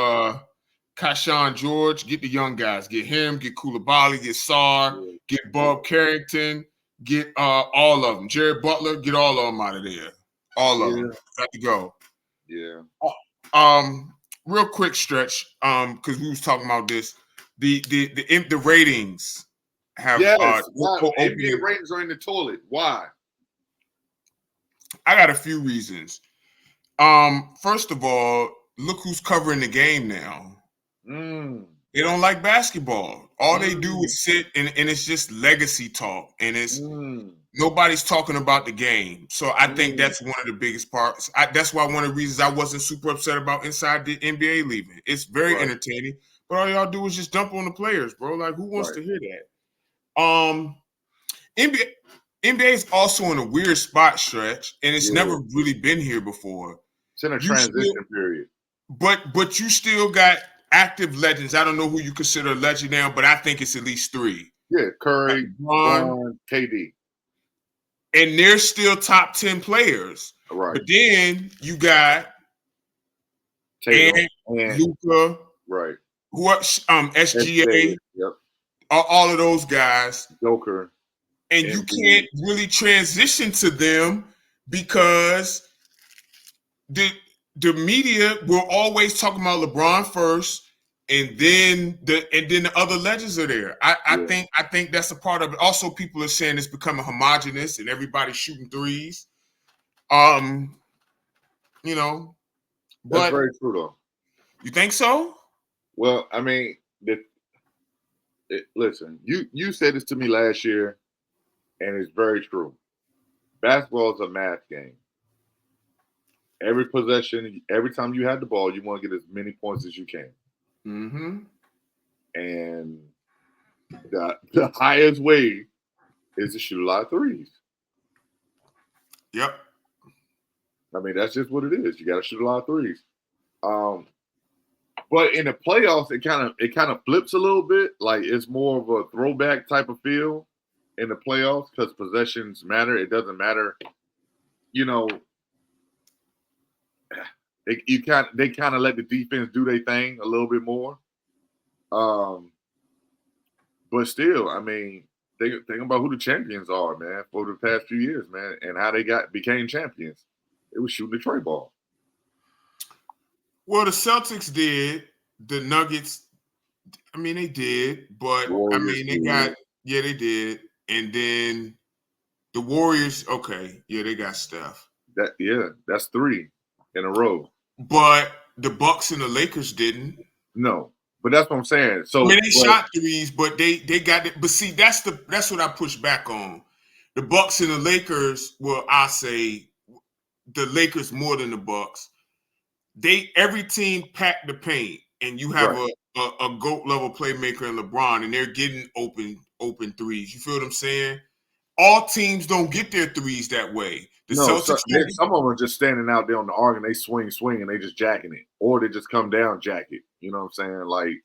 Kashawn George. Get the young guys. Get him. Get Coulibaly. Get Sarr. Get Bob Carrington. Get all of them. Jared Butler. Get all of them out of there. All of them got to go. Yeah. Real quick stretch. Because we was talking about this. The ratings have NBA ratings are in the toilet. Why? I got a few reasons. First of all, look who's covering the game now. They don't like basketball. All they do is sit and it's just legacy talk, and it's nobody's talking about the game. So I think that's one of the biggest parts. That's why one of the reasons I wasn't super upset about Inside the NBA leaving. It's very entertaining, but all y'all do is just dump on the players, bro. Like, who wants to hear that? NBA is also in a weird spot, Stretch, and it's never really been here before. It's in a transition period. But you still got active legends. I don't know who you consider a legend now, but I think it's at least 3. Yeah, Curry, LeBron, KD. And they're still top 10 players. Right. But then you got and Luka. Right. Who SGA. Yep. All of those guys. Joker. And you can't really transition to them because the media will always talk about LeBron first, and then the other legends are there. I think that's a part of it. Also, people are saying it's becoming homogenous and everybody's shooting threes. But that's very true though. You think so? Well, I mean, listen, you said this to me last year, and it's very true. Basketball is a math game. Every possession, every time you have the ball, you want to get as many points as you can. Mm-hmm. And the highest way is to shoot a lot of threes. Yep. I mean, that's just what it is. You got to shoot a lot of threes. But in the playoffs, it kind of flips a little bit. Like it's more of a throwback type of feel in the playoffs because possessions matter. It doesn't matter, They kind of let the defense do their thing a little bit more. But still, I mean, think about who the champions are, man, for the past few years, man, and how they became champions. It was shooting the tray ball. Well, the Celtics did. The Nuggets, I mean, they did, but Warriors they did. And then the Warriors, okay, yeah, they got Steph. That's 3 in a row. But the Bucks and the Lakers didn't. No, but that's what I'm saying. So I mean, they shot threes, but they got it. But see, that's what I push back on. The Bucks and the Lakers, well, I say the Lakers more than the Bucks. Every team packed the paint, and you have a GOAT level playmaker in LeBron, and they're getting open threes. You feel what I'm saying? All teams don't get their threes that way. some of them are just standing out there on the arc and they swing, and they just jacking it, or they just come down, jack it. You know what I'm saying? Like,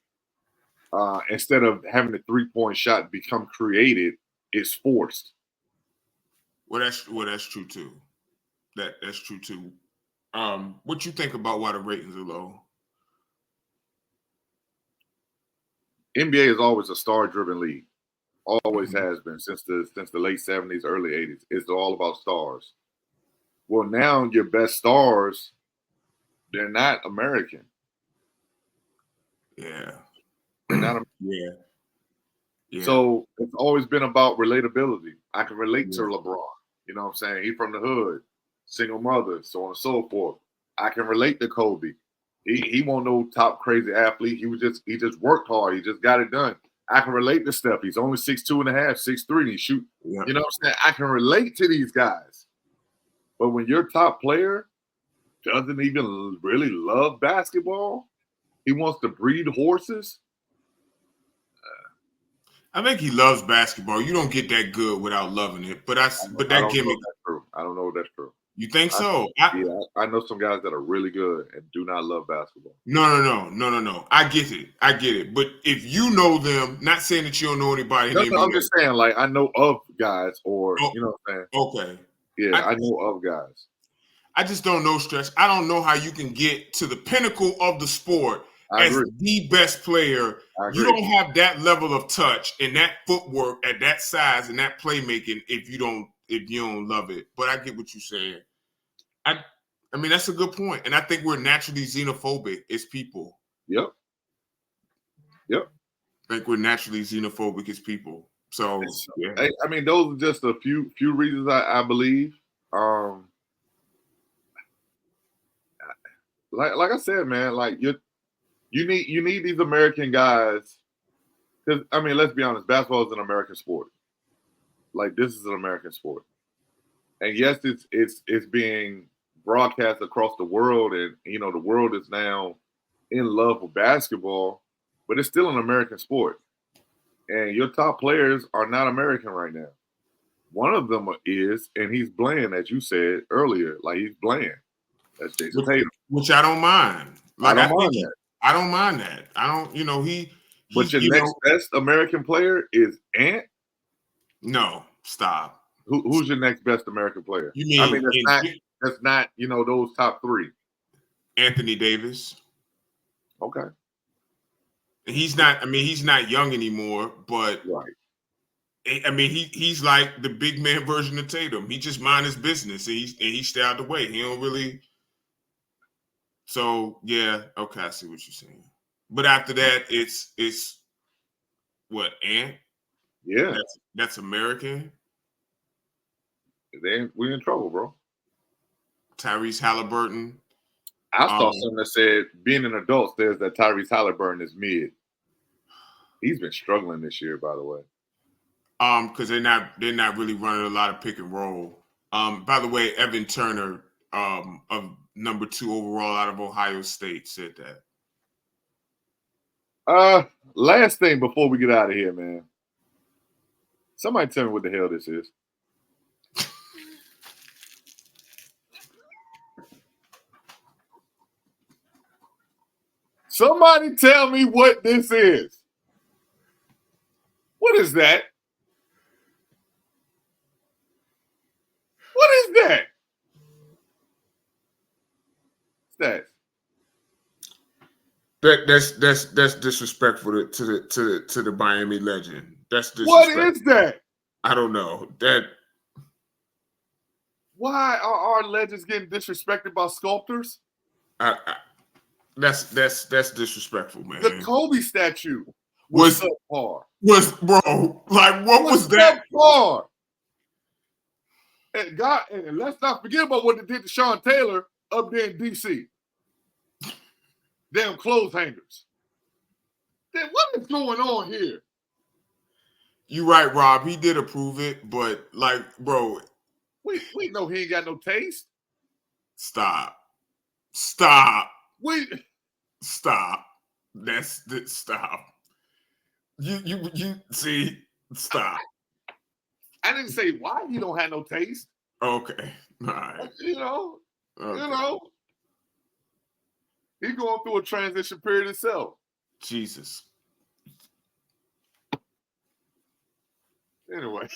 instead of having the 3-point shot become created, it's forced. Well, that's true too. That's true too. What you think about why the ratings are low? NBA is always a star-driven league. Always has been since the late 70s, early 80s. It's all about stars. Well, now your best stars, they're not American. Yeah. They're not American. Yeah. So it's always been about relatability. I can relate to LeBron. You know what I'm saying? He's from the hood, single mother, so on and so forth. I can relate to Kobe. He won't no top crazy athlete. He just worked hard. He just got it done. I can relate to Steph. He's only 6'2.5", 6'3", and he shoot. Yeah. You know what I'm saying? I can relate to these guys. But when your top player doesn't even really love basketball, he wants to breed horses. I think he loves basketball. You don't get that good without loving it. But that gimmick. I don't know if that's true. You think so? I know some guys that are really good and do not love basketball. No. I get it. But if you know them, not saying that you don't know anybody. I'm just saying, like, I know of guys, or you know what I'm saying? Okay. Yeah, I know of guys. I just don't know, Stretch. I don't know how you can get to the pinnacle of the sport as the best player. You don't have that level of touch and that footwork at that size and that playmaking if you don't love it. But I get what you're saying. I mean, that's a good point. And I think we're naturally xenophobic as people. Yep. I think we're naturally xenophobic as people. So, yeah. I mean, those are just a few reasons I believe. Like I said, man, like you need these American guys, because I mean, let's be honest, basketball is an American sport. Like, this is an American sport, and yes, it's being broadcast across the world, and you know the world is now in love with basketball, but it's still an American sport, and your top players are not American right now. One of them is, and he's bland, as you said earlier, like he's bland. That's Jason Tatum. Which I don't mind. Like, I don't mind that. I don't mind that. I don't, But your next best American player is Ant? No, stop. Who's your next best American player? You mean, I mean, that's not those top 3. Anthony Davis. Okay. He's not young anymore, but I mean, he's like the big man version of Tatum. He just mind his business and he stay out the way. He don't really. So yeah, okay, I see what you're saying. But after that, it's what, Ant? Yeah, that's American. We're in trouble, bro. Tyrese Halliburton. I saw something that said being an adult says that Tyrese Halliburton is mid. He's been struggling this year, by the way. Because they're not really running a lot of pick and roll. By the way, Evan Turner, of number 2 overall out of Ohio State, said that. Last thing before we get out of here, man. Somebody tell me what the hell this is. Somebody tell me what this is. What is that? What is that? Stats. That's disrespectful to the Miami legend. That's What disrespectful. is that? I don't know that. Why are our legends getting disrespected by sculptors? That's disrespectful, man. The Kobe statue was subpar. Bro, like what was that? Subpar. And let's not forget about what they did to Sean Taylor up there in DC. Damn clothes hangers. Then what is going on here? You right, Rob. He did approve it, but like, bro, we know he ain't got no taste. Stop. Stop. Stop. You see, stop. I didn't say why he don't have no taste. Okay. All right. You know. He's going through a transition period himself. Jesus. Anyway.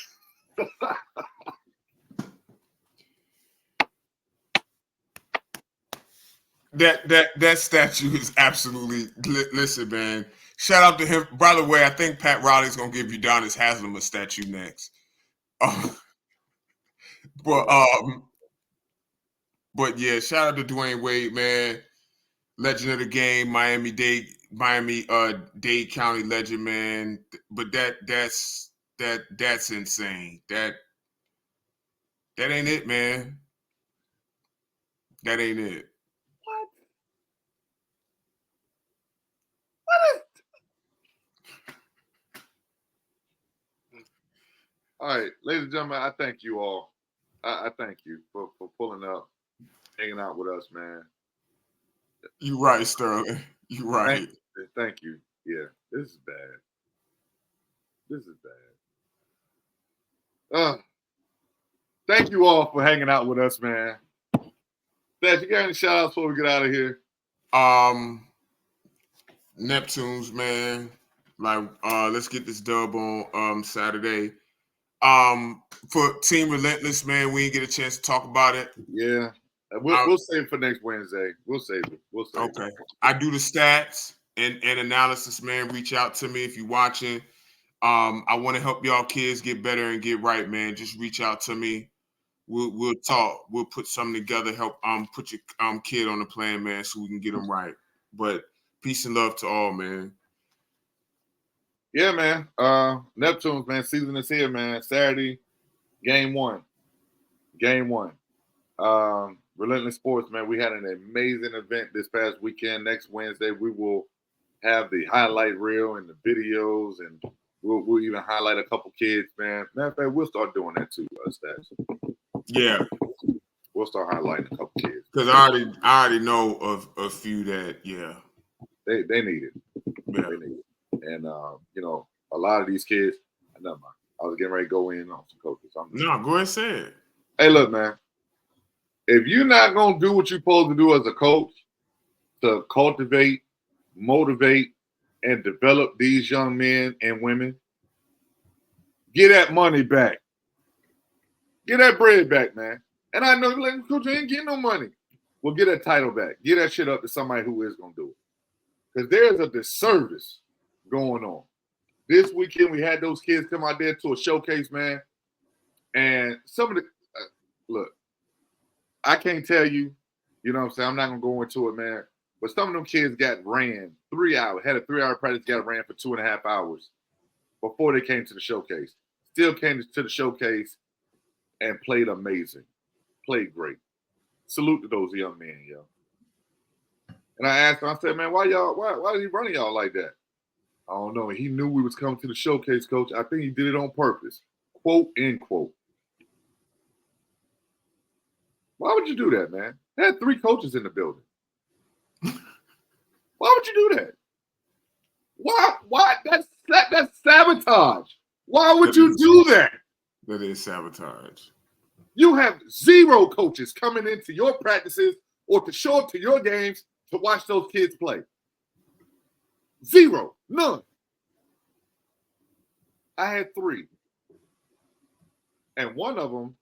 That statue is absolutely listen, man. Shout out to him. By the way, I think Pat Riley's gonna give Udonis Haslem a statue next. But yeah, shout out to Dwayne Wade, man. Legend of the game, Miami-Dade County legend, man. But that's insane. That ain't it, man. That ain't it. All right, ladies and gentlemen, I thank you all. I thank you for pulling up, hanging out with us, man. You right, Sterling. You right. Thank you. Yeah, this is bad. Thank you all for hanging out with us, man. Dad, you got any shout outs before we get out of here? Neptunes, man. Like, let's get this dub on Saturday. For Team Relentless, man, we didn't get a chance to talk about it. Yeah. We'll save it for next Wednesday. We'll save it. Okay. I do the stats and analysis, man. Reach out to me if you're watching. I want to help y'all kids get better and get right, man. Just reach out to me. We'll talk. We'll put something together. Help put your kid on the plan, man, so we can get them right. But peace and love to all, man. Yeah, man. Neptunes, man. Season is here, man. Saturday, game one. Relentless Sports, man. We had an amazing event this past weekend. Next Wednesday, we will have the highlight reel and the videos, and we'll even highlight a couple kids, man. Matter of fact, we'll start doing that too, Stats. Yeah. We'll start highlighting a couple kids. Because I already know of a few that, yeah. They need it. Yeah. They need it. And, a lot of these kids, never mind. I was getting ready to go in on some coaches. No, go ahead and say it. Hey, look, man. If you're not going to do what you're supposed to do as a coach to cultivate, motivate, and develop these young men and women, get that money back. Get that bread back, man. And I know, like, coach, you ain't getting no money. Well, get that title back. Get that shit up to somebody who is going to do it. Because there's a disservice going on. This weekend, we had those kids come out there to a showcase, man. And some of the look, I can't tell you, you know what I'm saying? I'm not going to go into it, man. But some of them kids got ran 3 hours, had a 3-hour practice, got ran for 2.5 hours before they came to the showcase. Still came to the showcase and played amazing. Played great. Salute to those young men, yo. And I asked him, I said, man, why is he running y'all like that? I don't know. He knew we was coming to the showcase, coach. I think he did it on purpose. Quote, end quote. Why would you do that, man? They had 3 coaches in the building. Why would you do that? Why? That's sabotage. Why would you do that? That is sabotage. You have 0 coaches coming into your practices or to show up to your games to watch those kids play. 0. None. I had 3. And one of them,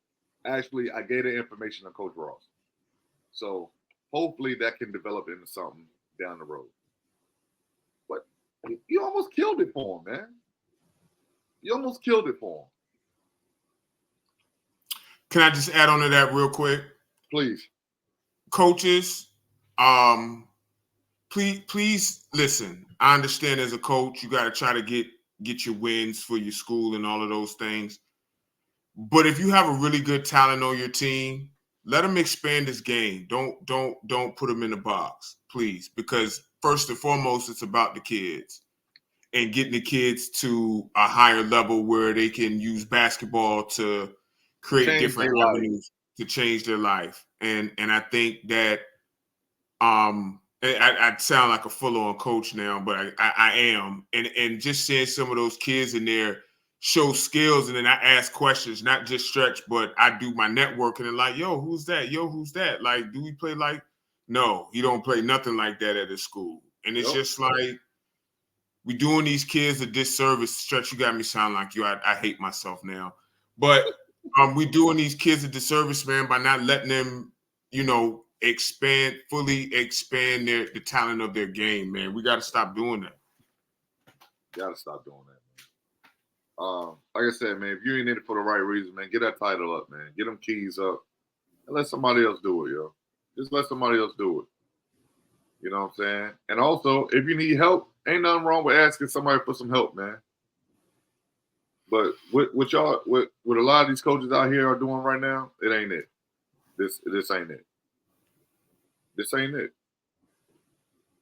actually, I gave the information to Coach Ross. So hopefully that can develop into something down the road. almost killed it for him, man. You almost killed it for him. Can I just add on to that real quick? Please. Coaches, please listen. I understand as a coach, you got to try to get your wins for your school and all of those things. But if you have a really good talent on your team, let them expand this game. Don't put them in a box, please. Because first and foremost, it's about the kids and getting the kids to a higher level where they can use basketball to create different avenues to change their life. And I think that I sound like a full-on coach now, but I am. And just seeing some of those kids in there show skills, and then I ask questions, not just stretch, but I do my networking and like, yo, who's that? Yo, who's that? Like, do we play like? No, you don't play nothing like that at a school. And it's just like, we doing these kids a disservice. Stretch, you got me sound like you. I hate myself now. But we doing these kids a disservice, man, by not letting them, fully expand the talent of their game, man. We got to stop doing that. Got to stop doing that, man. Like I said, man, if you ain't in it for the right reason, man, get that title up, man. Get them keys up and let somebody else do it, yo. Just let somebody else do it. You know what I'm saying? And also, if you need help, ain't nothing wrong with asking somebody for some help, man. But what a lot of these coaches out here are doing right now, it ain't it. This ain't it. This ain't it.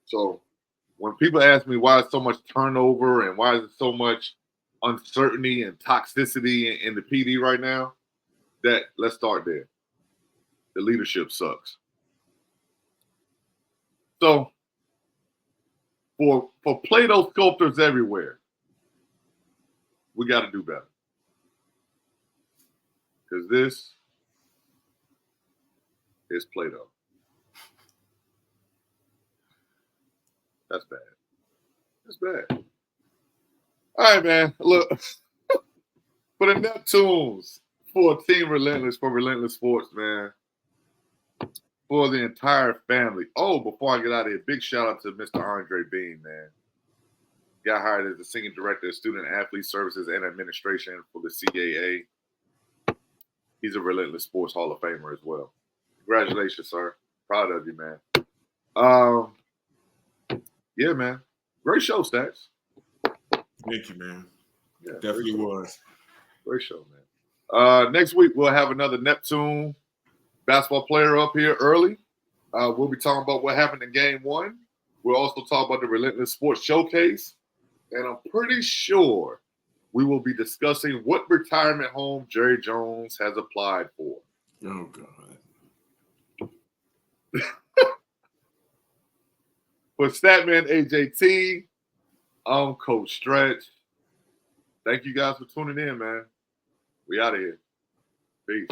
So when people ask me why it's so much turnover and why is it so much uncertainty and toxicity in the PD right now, let's start there. The leadership sucks. So for Play-Doh sculptors everywhere, we got to do better. Because this is Play-Doh. That's bad. That's bad. All right, man. Look, for the Neptunes, for Team Relentless, for Relentless Sports, man, for the entire family. Oh, before I get out of here, big shout out to Mr. Andre Bean, man. Got hired as the senior director of student athlete services and administration for the CAA. He's a Relentless Sports Hall of Famer as well. Congratulations, sir. Proud of you, man. Yeah, man. Great show, Stats. Thank you, man. Yeah, definitely was. Great show, man. Next week, we'll have another Neptune basketball player up here early. We'll be talking about what happened in Game 1. We'll also talk about the Relentless Sports Showcase. And I'm pretty sure we will be discussing what retirement home Jerry Jones has applied for. Oh, God. For Statman AJT, I'm Coach Stretch. Thank you guys for tuning in, man. We out of here. Peace.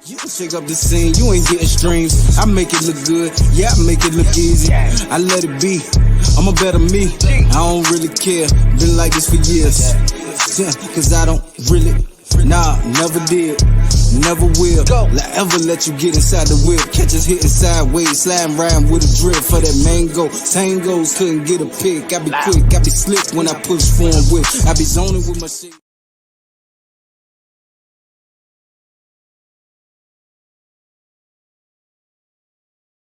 You can shake up the scene, you ain't getting streams. I make it look good, yeah, I make it look easy. I let it be, I'm a better me. I don't really care, been like this for years. Cause I don't really, never did, never will. Ever let you get inside the whip. Catch us hitting sideways, sliding around with a drip for that mango. Tangos couldn't get a pick, I be quick, I be slick when I push for a whip. I be zoning with my shit.